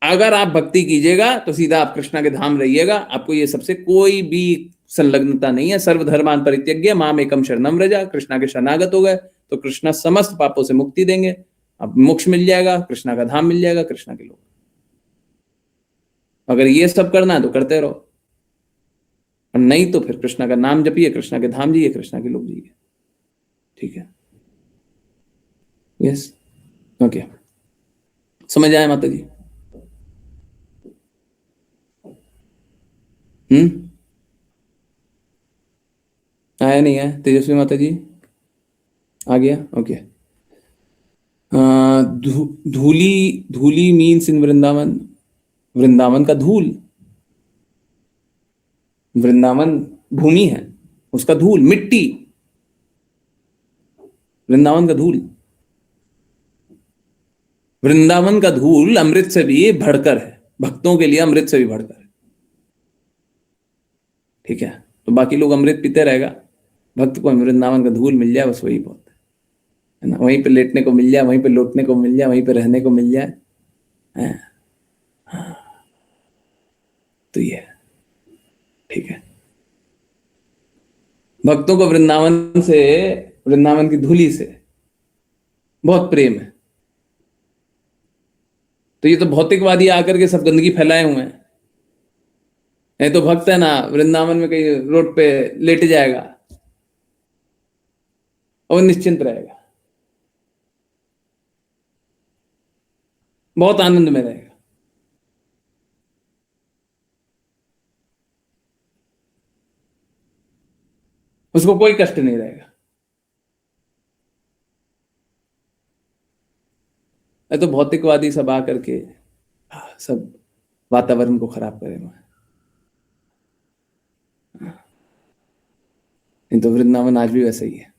अगर आप भक्ति कीजिएगा तो सीधा आप कृष्णा के धाम रहिएगा, आपको ये सबसे कोई भी संलग्नता नहीं है। सर्वधर्मान परित्यज्य माम एकम शरणम व्रजा, कृष्णा के शरणागत हो गए तो कृष्णा समस्त पापों से मुक्ति देंगे, अब मोक्ष मिल जाएगा, कृष्णा का धाम मिल जाएगा, कृष्णा के लोग। अगर ये सब करना है तो करते रहो, और नहीं तो फिर कृष्णा का नाम जपिए, कृष्णा के धाम जाइए, कृष्णा के लोग जाइए, ठीक है। यस, ओके, समझ आया माता जी? आया नहीं है तेजस्वी माता जी? आ गया, ओके। धूली, धूली मीन्स इन वृंदावन, वृंदावन का धूल, वृंदावन भूमि है, उसका धूल, मिट्टी, वृंदावन का धूल। वृंदावन का धूल अमृत से भी बढ़कर है, भक्तों के लिए अमृत से भी बढ़कर है। ठीक है, तो बाकी लोग अमृत पीते रहेगा, भक्त को वृंदावन का धूल मिल जाए, बस वही बहुत है ना। वहीं पे लेटने को मिल जाए, वहीं पे लौटने को मिल जाए, वहीं पे रहने को मिल जाए, तो ये है। ठीक है, भक्तों को वृंदावन से, वृंदावन की धूली से बहुत प्रेम है। तो ये तो भौतिकवादी आकर के सब गंदगी फैलाए हुए हैं। नहीं तो भक्त है ना, वृंदावन में कहीं रोड पे लेट जाएगा और निश्चिंत रहेगा, बहुत आनंद में रहेगा। उसको कोई कष्ट नहीं रहेगा। तो भौतिकवादी सब आकर के सब वातावरण को खराब करेंगे। नहीं तो वृंदावन आज भी वैसा ही है,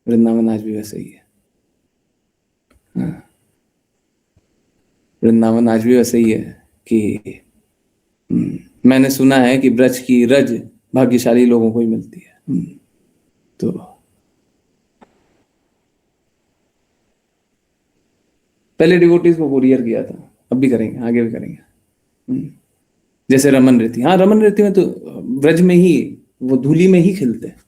वृंदावन आज भी वैसा ही है। वृंदावन आज भी वैसा ही है कि मैंने सुना है कि ब्रज की रज भाग्यशाली लोगों को ही मिलती है। तो पहले डिवोटीज को कुरियर किया था, अब भी करेंगे, आगे भी करेंगे। जैसे रमन रेती, हाँ रमन रेती में तो ब्रज में ही, वो धूली में ही खिलते हैं,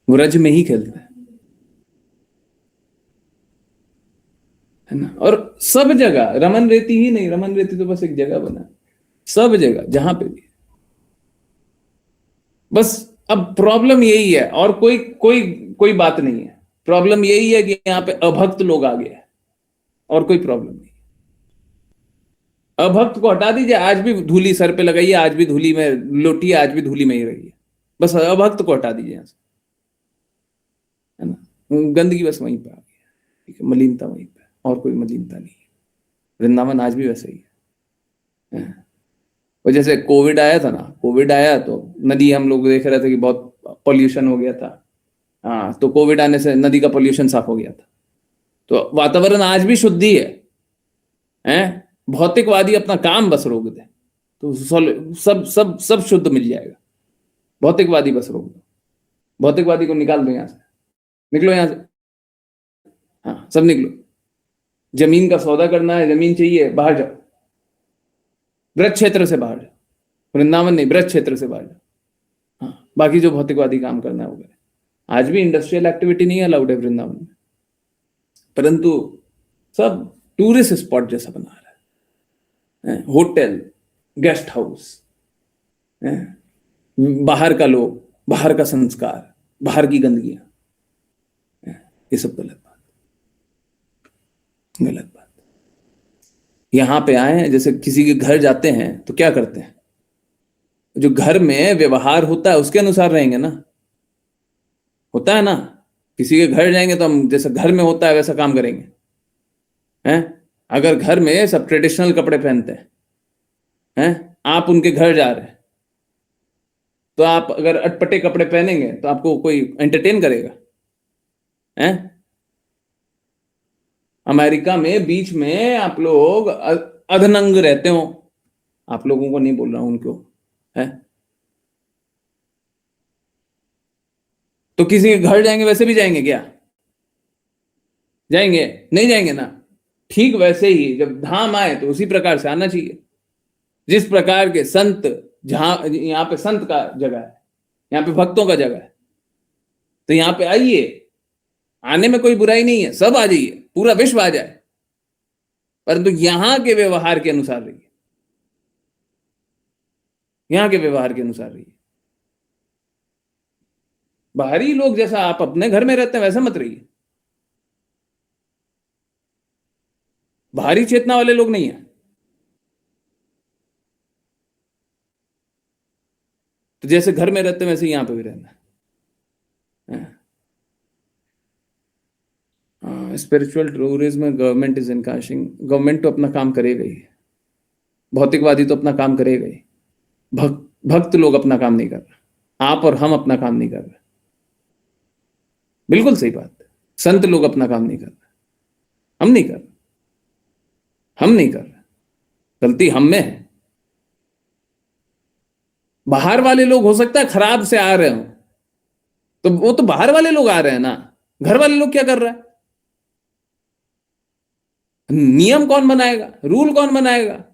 वो रज में ही खेलते हैं, है ना। और सब जगह, रमन रेती ही नहीं, रमन रेती तो बस एक जगह बना, सब जगह जहां पे भी। बस अब प्रॉब्लम यही है, और कोई कोई कोई बात नहीं है। प्रॉब्लम यही है कि यहाँ पे अभक्त लोग आ गए, और कोई प्रॉब्लम नहीं। अभक्त को हटा दीजिए, आज भी धूली सर पे लगाइए, आज भी धूली में लोटिए, आज भी धूली में ही रहिए, बस अभक्त को हटा दीजिए यहाँ से, है ना। गंदगी बस वहीं पे आ गई, ठीक है, मलिनता वहीं पे, और कोई मलिनता नहीं है। वृंदावन आज भी वैसे ही है। और जैसे कोविड आया था ना, कोविड आया तो नदी, हम लोग देख रहे थे कि बहुत पॉल्यूशन हो गया था। हाँ, तो कोविड आने से नदी का पॉल्यूशन साफ हो गया था। तो वातावरण आज भी शुद्ध ही है। भौतिकवादी अपना काम बस रोक दे तो सब सब सब शुद्ध मिल जाएगा। भौतिकवादी बस रोक दो, भौतिकवादी को निकाल दो यहाँ से, निकलो यहाँ से, हाँ सब निकलो। जमीन का सौदा करना है, जमीन चाहिए, बाहर जाओ, ब्रज क्षेत्र से बाहर जाओ, वृंदावन नहीं, ब्रज क्षेत्र से बाहर जाओ। हाँ, बाकी जो भौतिकवादी काम करना है वो करें। आज भी इंडस्ट्रियल एक्टिविटी नहीं अलाउड है वृंदावन में, परंतु सब टूरिस्ट स्पॉट जैसा बना रहा है। होटल, गेस्ट हाउस, बाहर का लोग, बाहर का संस्कार, बाहर की गंदगियां, ये सब गलत बात, गलत बात। यहां पे आए हैं, जैसे किसी के घर जाते हैं तो क्या करते हैं, जो घर में व्यवहार होता है उसके अनुसार रहेंगे ना, होता है ना। किसी के घर जाएंगे तो हम जैसे घर में होता है वैसा काम करेंगे, हैं। अगर घर में सब ट्रेडिशनल कपड़े पहनते हैं, आप उनके घर जा रहे हैं, तो आप अगर अटपटे कपड़े पहनेंगे तो आपको कोई एंटरटेन करेगा, हैं। अमेरिका में बीच में आप लोग अधनंग रहते हो, आप लोगों को नहीं बोल रहा हूं, उनको, है। तो किसी के घर जाएंगे वैसे भी जाएंगे क्या? जाएंगे नहीं, जाएंगे ना। ठीक वैसे ही जब धाम आए तो उसी प्रकार से आना चाहिए। जिस प्रकार के संत, जहां यहाँ पे संत का जगह है, यहाँ पे भक्तों का जगह है, तो यहाँ पे आइए, आने में कोई बुराई नहीं है, सब आ जाइए, पूरा विश्व आ जाए, परंतु यहां के व्यवहार के अनुसार रहिए, यहां के व्यवहार के अनुसार रहिए। बाहरी लोग जैसा आप अपने घर में रहते हैं वैसा मत रहिए। बाहरी चेतना वाले लोग नहीं है। तो जैसे घर में रहते हैं वैसे यहां पे भी रहना है। Spiritual tourism government is encashing, government तो अपना काम करेगा ही, भौतिकवादी तो अपना काम करेगा ही, भक्त लोग अपना काम नहीं कर रहे, आप और हम अपना काम नहीं कर रहे। बिल्कुल सही बात है, संत लोग अपना काम नहीं कर रहे, हम नहीं कर रहे, गलती हम में है। बाहर वाले लोग हो सकता है खराब से आ रहे हो, तो वो तो बाहर वाले लोग आ रहे हैं ना, घर वाले लोग क्या कर रहे हैं? नियम कौन बनाएगा, रूल कौन बनाएगा,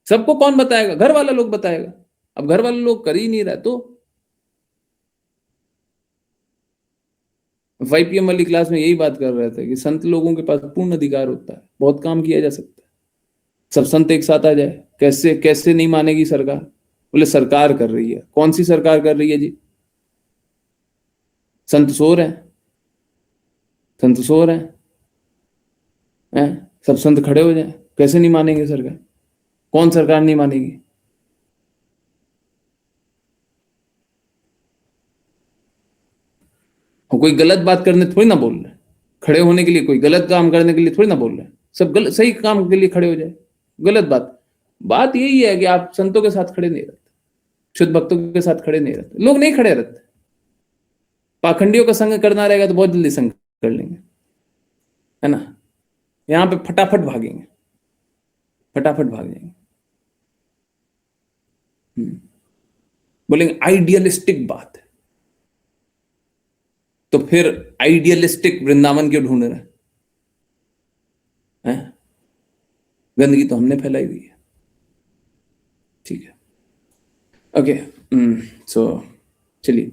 सबको कौन बताएगा? घर वाला लोग बताएगा। अब घर वाले लोग कर ही नहीं रहे, तो 5 PM वाली क्लास में यही बात कर रहे थे कि संत लोगों के पास पूर्ण अधिकार होता है, बहुत काम किया जा सकता है, सब संत एक साथ आ जाए। कैसे कैसे नहीं मानेगी सरकार? बोले सरकार कर रही है। कौन सी सरकार कर रही है जी? संत सो रहे हैं, संत सो रहे हैं, सब संत खड़े हो जाए, कैसे नहीं मानेंगे सरकार? कौन सरकार नहीं मानेगी? और कोई गलत बात करने थोड़ी ना बोल रहे, खड़े होने के लिए, कोई गलत काम करने के लिए थोड़ी ना बोल रहे, सब गलत सही काम के लिए खड़े हो जाए। गलत बात यही है कि आप संतों के साथ खड़े नहीं रहते, शुद्ध भक्तों के साथ खड़े नहीं रहते, लोग नहीं खड़े रहते। पाखंडियों का संग करना रहेगा तो बहुत जल्दी संग कर लेंगे, है ना? यहां पे फटाफट भागेंगे, फटाफट भाग जाएंगे। बोलेंगे आइडियलिस्टिक बात है, तो फिर आइडियलिस्टिक वृंदावन क्यों ढूंढ रहे हैं? गंदगी तो हमने फैलाई हुई है। ठीक है, ओके। सो चलिए,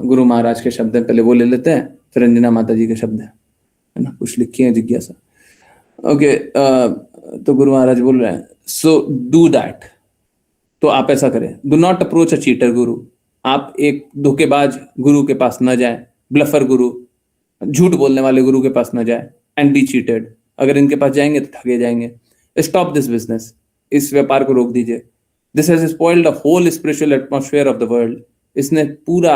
गुरु महाराज के शब्द हैं, पहले वो ले लेते हैं, फिर अंजना माता जी के शब्द हैं, है ना? कुछ लिखी है जिज्ञासा। ओके, तो गुरु महाराज बोल रहे हैं, सो डू दैट, तो आप ऐसा करें। Do not approach a cheater गुरु, आप एक धोखेबाज गुरु के पास न जाए, ब्लफर गुरु, झूठ बोलने वाले गुरु के पास न जाए, एंड बी चीटेड। अगर इनके पास जाएंगे तो ठगे जाएंगे। स्टॉप दिस बिजनेस, इस व्यापार को रोक दीजिए। This has spoiled the whole spiritual atmosphere of the world, इसने पूरा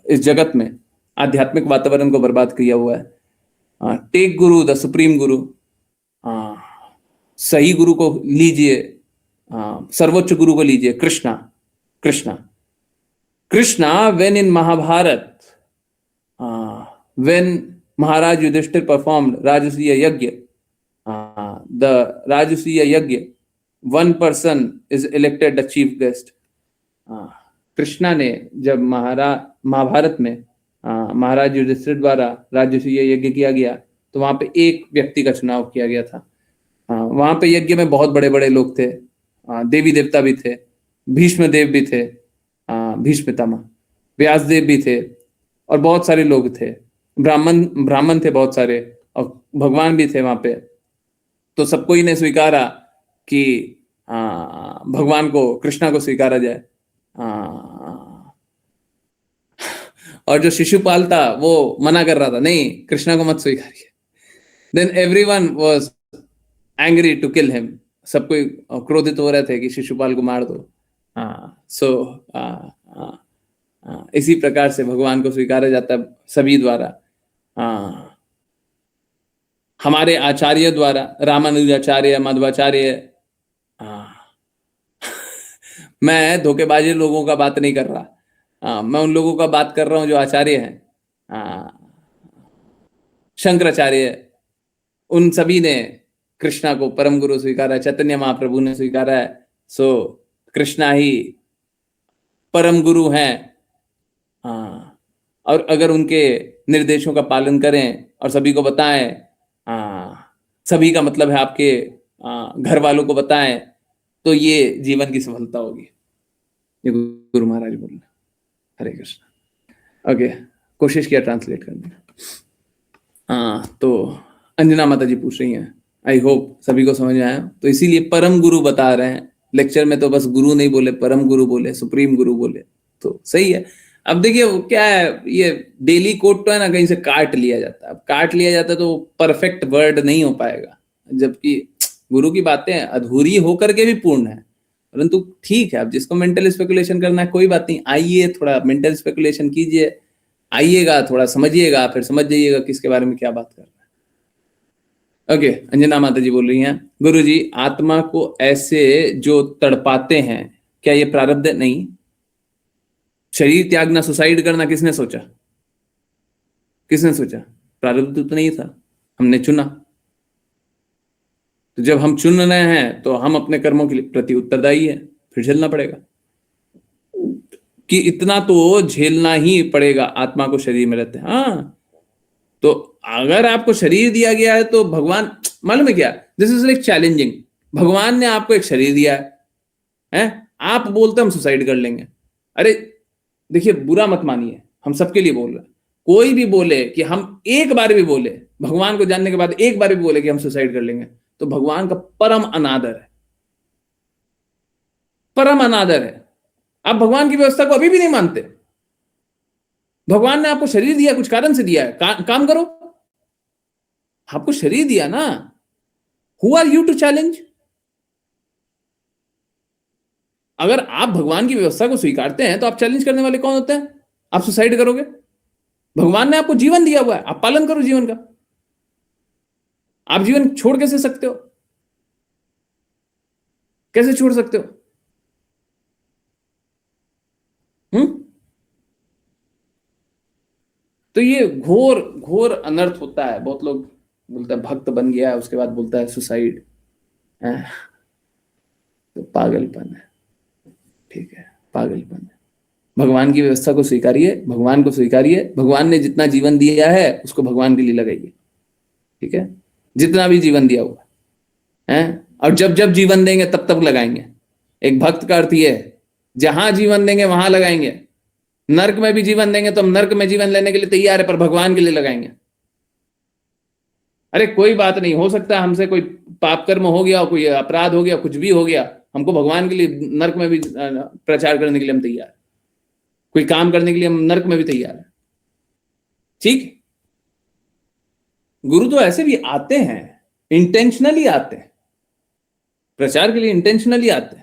इस जगत में आध्यात्मिक वातावरण को बर्बाद किया हुआ है। टेक गुरु द सुप्रीम गुरु, सही गुरु को लीजिए, सर्वोच्च गुरु को लीजिए, Krishna. Krishna Krishna when in Mahabharata, when Maharaj Yudhishthir performed Rajasuya Yajna, the Rajasuya Yajna, one person is elected the chief guest. Krishna ने जब महाभारत में महाराज युधिष्ठिर द्वारा राजसूय यज्ञ किया गया, तो वहां पे एक व्यक्ति का चुनाव किया गया था। वहां पे यज्ञ में बहुत बड़े बड़े लोग थे, देवी देवता भी थे, भीष्म देव भी थे, भीष्म पितामह, व्यास देव भी थे, और बहुत सारे लोग थे, ब्राह्मण थे बहुत सारे, और भगवान भी थे वहां पे। तो सबको ही ने स्वीकारा कि भगवान को, कृष्णा को स्वीकारा जाए। और जो शिशुपाल था वो मना कर रहा था, नहीं कृष्णा को मत स्वीकारिए। Then everyone was angry to kill him, सब कोई क्रोधित हो रहे थे कि शिशुपाल को मार दो। इसी प्रकार से भगवान को स्वीकारा जाता है सभी द्वारा। हमारे आचार्य द्वारा, रामानुजाचार्य, मध्वाचार्य, मैं धोखेबाजी लोगों का बात नहीं कर रहा, मैं उन लोगों का बात कर रहा हूं जो आचार्य हैं। शंकराचार्य, उन सभी ने कृष्णा को परम गुरु स्वीकारा है, चैतन्य महाप्रभु ने स्वीकारा है। सो कृष्णा ही परम गुरु हैं। और अगर उनके निर्देशों का पालन करें और सभी को बताएं, सभी का मतलब है आपके घर वालों को बताएं, तो ये जीवन की सफलता होगी। ये गुरु महाराज बोल रहे। हरे कृष्ण। ओके, कोशिश किया ट्रांसलेट करने का। तो अंजना माता जी पूछ रही हैं, आई होप सभी को समझ आया। तो इसीलिए परम गुरु बता रहे हैं। लेक्चर में तो बस गुरु नहीं बोले, परम गुरु बोले, सुप्रीम गुरु बोले, तो सही है। अब देखिए क्या है, ये डेली कोड तो है ना, कहीं से काट लिया जाता है। अब काट लिया जाता है तो परफेक्ट वर्ड नहीं हो पाएगा, जबकि गुरु की बातें अधूरी होकर के भी पूर्ण है। परंतु ठीक है, अब जिसको मेंटल स्पेकुलेशन करना है कोई बात नहीं, आइए थोड़ा मेंटल स्पेकुलेशन कीजिए। आइएगा, थोड़ा समझिएगा, फिर समझ जाइएगा किसके बारे में क्या बात कर रहा है। ओके, अंजना माता जी बोल रही हैं, गुरु जी आत्मा को ऐसे जो तड़पाते हैं, क्या ये प्रारब्ध नहीं? शरीर त्यागना, सुसाइड करना किसने सोचा? किसने सोचा? प्रारब्ध तो नहीं था, हमने चुना। तो जब हम चुन रहे हैं तो हम अपने कर्मों के प्रति उत्तरदायी है, फिर झेलना पड़ेगा कि इतना तो झेलना ही पड़ेगा आत्मा को शरीर में रहते हैं। हाँ, तो अगर आपको शरीर दिया गया है तो भगवान, मालूम है क्या, दिस इज लाइक चैलेंजिंग। भगवान ने आपको एक शरीर दिया है, आप बोलते हम सुसाइड कर लेंगे। अरे देखिए, बुरा मत मानिए, हम सबके लिए बोल रहे हैं। कोई भी बोले कि हम एक बार भी बोले, भगवान को जानने के बाद एक बार भी बोले कि हम सुसाइड कर लेंगे, तो भगवान का परम अनादर है, परम अनादर है। आप भगवान की व्यवस्था को अभी भी नहीं मानते। भगवान ने आपको शरीर दिया, कुछ कारण से दिया है, काम करो। आपको शरीर दिया ना, who are you to challenge? अगर आप भगवान की व्यवस्था को स्वीकारते हैं तो आप चैलेंज करने वाले कौन होते हैं? आप सुसाइड करोगे? भगवान ने आपको जीवन दिया हुआ है, आप पालन करो जीवन का। आप जीवन छोड़ कैसे सकते हो? कैसे छोड़ सकते हो? तो ये घोर घोर अनर्थ होता है। बहुत लोग बोलते हैं भक्त बन गया, उसके बाद बोलता है सुसाइड, तो पागलपन है। ठीक है, पागलपन है। भगवान की व्यवस्था को स्वीकारिए, भगवान को स्वीकारिए। भगवान ने जितना जीवन दिया है उसको भगवान के लिए लगाइए। ठीक है, जितना भी जीवन दिया हुआ है, और जब जब जीवन देंगे तब तब लगाएंगे। एक भक्त का अर्थ ये है, जहां जीवन देंगे वहां लगाएंगे। नर्क में भी जीवन देंगे तो हम नर्क में जीवन लेने के लिए तैयार है, पर भगवान के लिए लगाएंगे। अरे कोई बात नहीं, हो सकता है हमसे कोई पाप कर्म हो गया, कोई अपराध हो गया, कुछ भी हो गया, हमको भगवान के लिए नर्क में भी प्रचार करने के लिए हम तैयार है। कोई काम करने के लिए हम नर्क में भी तैयार है। ठीक, गुरु तो ऐसे भी आते हैं, इंटेंशनली आते हैं, प्रचार के लिए इंटेंशनली आते हैं।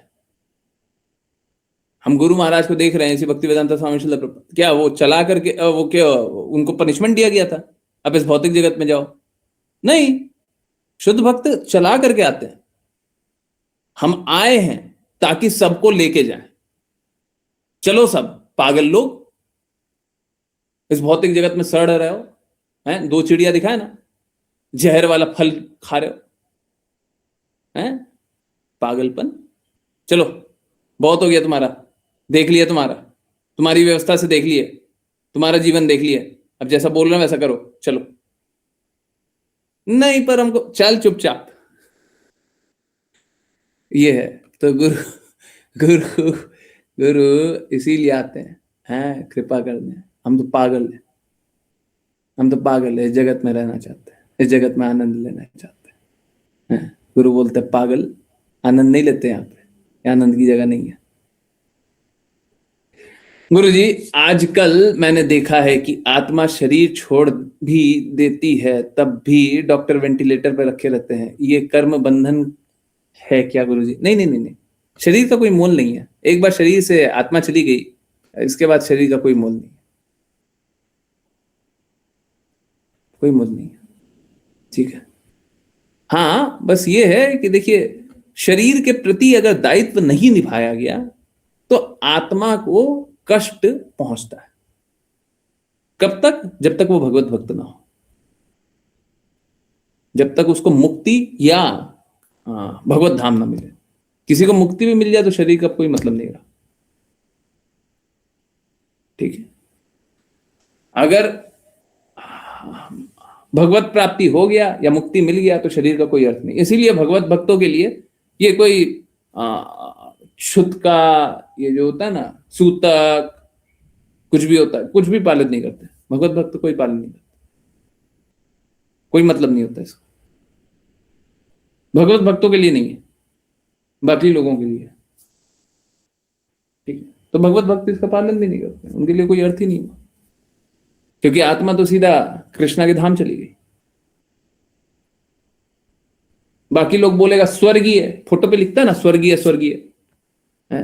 हम गुरु महाराज को देख रहे हैं, इसी भक्ति वेदांता स्वामी श्रील प्रभुपाद, क्या वो चला करके वो क्या उनको पनिशमेंट दिया गया था अब इस भौतिक जगत में जाओ? नहीं, शुद्ध भक्त चला करके आते हैं। हम आए हैं ताकि सबको लेके जाएं। चलो सब पागल लोग इस भौतिक जगत में सड़ रहे हो, हैं? दो चिड़िया दिखाए ना, जहर वाला फल खा रहे हो, हैं? पागलपन। चलो बहुत हो गया तुम्हारा, देख लिया तुम्हारी व्यवस्था से देख लिए, तुम्हारा जीवन देख लिया, अब जैसा बोल रहे हो वैसा करो, चलो। नहीं, पर हमको चल चुपचाप, ये है। तो गुरु गुरु इसीलिए आते हैं, कृपा करने। हम तो पागल हैं, हम तो पागल है, इस जगत में रहना चाहते हैं, इस जगत में आनंद लेना चाहते हैं। गुरु बोलते हैं पागल, आनंद नहीं लेते यहाँ पे, आनंद की जगह नहीं है। गुरुजी, आजकल मैंने देखा है कि आत्मा शरीर छोड़ भी देती है तब भी डॉक्टर वेंटिलेटर पर रखे रहते हैं, ये कर्म बंधन है क्या गुरुजी? नहीं नहीं नहीं नहीं, शरीर का कोई मोल नहीं है। एक बार शरीर से आत्मा चली गई, इसके बाद शरीर का कोई मोल नहीं है, कोई मोल नहीं है। ठीक है, हाँ बस ये है कि देखिए, शरीर के प्रति अगर दायित्व नहीं निभाया गया तो आत्मा को कष्ट पहुंचता है। कब तक? जब तक वो भगवत भक्त ना हो, जब तक उसको मुक्ति या भगवत धाम ना मिले। किसी को मुक्ति भी मिल जाए तो शरीर का कोई मतलब नहीं रहा। ठीक है, अगर भगवत प्राप्ति हो गया या मुक्ति मिल गया तो शरीर का कोई अर्थ नहीं। इसीलिए भगवत भक्तों के लिए ये कोई क्षुत का, ये जो होता है ना, सूतक, कुछ भी होता है, कुछ भी पालन नहीं करते भगवत भक्त, कोई पालन नहीं करते, कोई मतलब नहीं होता इसका। भगवत भक्तों के लिए नहीं है, बाकी लोगों के लिए। ठीक है, तो भगवत भक्त इसका पालन भी नहीं करते, उनके लिए कोई अर्थ ही नहीं हुआ, क्योंकि आत्मा तो सीधा कृष्णा के धाम चली गई। बाकी लोग बोलेगा स्वर्गीय, फोटो पे लिखता है ना स्वर्गीय स्वर्गीय, है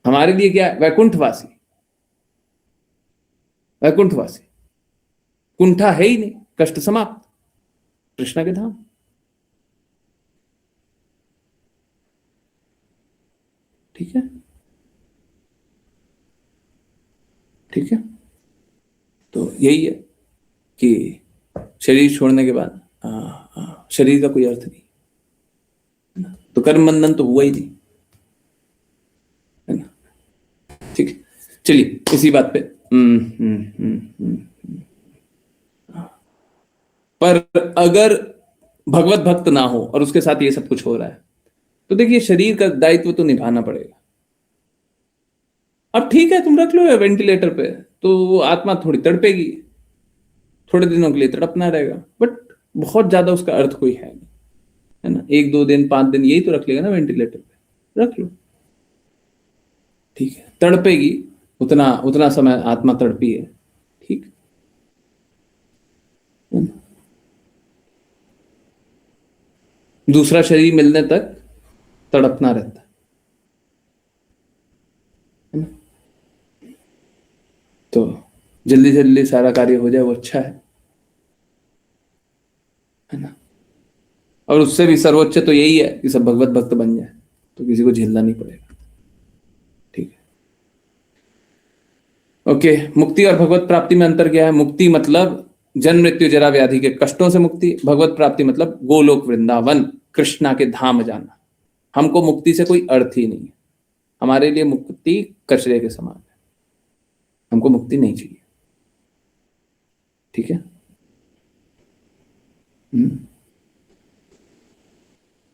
हमारे लिए क्या है? वैकुंठवासी। वैकुंठवासी, कुंठा है ही नहीं, कष्ट समाप्त, कृष्णा के धाम। ठीक है, ठीक है। तो यही है कि शरीर छोड़ने के बाद शरीर का कोई अर्थ नहीं है ना, तो कर्म बंधन तो हुआ ही नहीं, है ना। ठीक है, चलिए इसी बात पे पर अगर भगवत भक्त ना हो और उसके साथ ये सब कुछ हो रहा है, तो देखिए शरीर का दायित्व तो निभाना पड़ेगा। अब ठीक है, तुम रख लो वेंटिलेटर पे, तो वो आत्मा थोड़ी तड़पेगी, थोड़े दिनों के लिए तड़पना रहेगा, बट बहुत ज्यादा उसका अर्थ कोई है नहीं, है ना। 1 2 दिन 5 दिन यही तो रख लेगा ना वेंटिलेटर पे, रख लो, ठीक है। तड़पेगी, उतना समय आत्मा तड़पी है, ठीक है ना? दूसरा शरीर मिलने तक तड़पना रहता है ना। तो जल्दी जल्दी सारा कार्य हो जाए वो अच्छा है ना। और उससे भी सर्वोच्च तो यही है कि सब भगवत भक्त बन जाए, तो किसी को झेलना नहीं पड़ेगा, ठीक है। ओके, मुक्ति और भगवत प्राप्ति में अंतर क्या है? मुक्ति मतलब जन्म मृत्यु जरा व्याधि के कष्टों से मुक्ति, भगवत प्राप्ति मतलब गोलोक वृंदावन कृष्णा के धाम जाना। हमको मुक्ति से कोई अर्थ ही नहीं है, हमारे लिए मुक्ति कचरे के समान है, हमको मुक्ति नहीं चाहिए, ठीक है।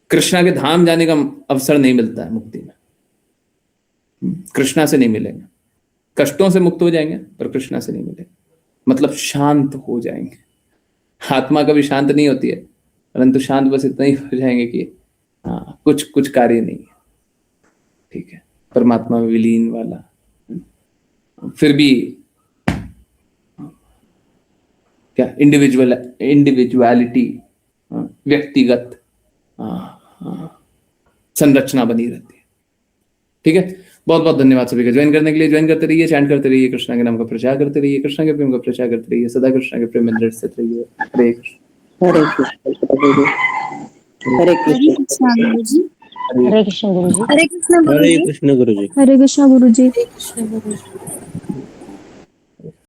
कृष्णा के धाम जाने का अवसर नहीं मिलता है मुक्ति में, कृष्णा से नहीं मिलेंगे, कष्टों से मुक्त हो जाएंगे पर कृष्णा से नहीं मिलेंगे, मतलब शांत हो जाएंगे। आत्मा कभी शांत नहीं होती है, परंतु शांत बस इतना ही हो जाएंगे कि कुछ कार्य नहीं है, ठीक है, परमात्मा में विलीन वाला। फिर भी क्या इंडिविजुअलिटी, व्यक्तिगत संरचना बनी रहती है, ठीक है। बहुत बहुत धन्यवाद सभी का ज्वाइन करने के लिए। ज्वाइन करते रहिए, चैंट करते रहिए, कृष्णा के नाम का प्रचार करते रहिए, कृष्णा के प्रेम का प्रचार करते रहिए, सदा कृष्णा के प्रेम में दृढ़ स्थित रहिए। हरे कृष्ण। हरे कृष्ण। हरे कृष्ण गुरु जी। हरे कृष्ण गुरु जी। हरे कृष्ण गुरु जी। हरे कृष्ण गुरु जी। कृष्ण गुरु जी।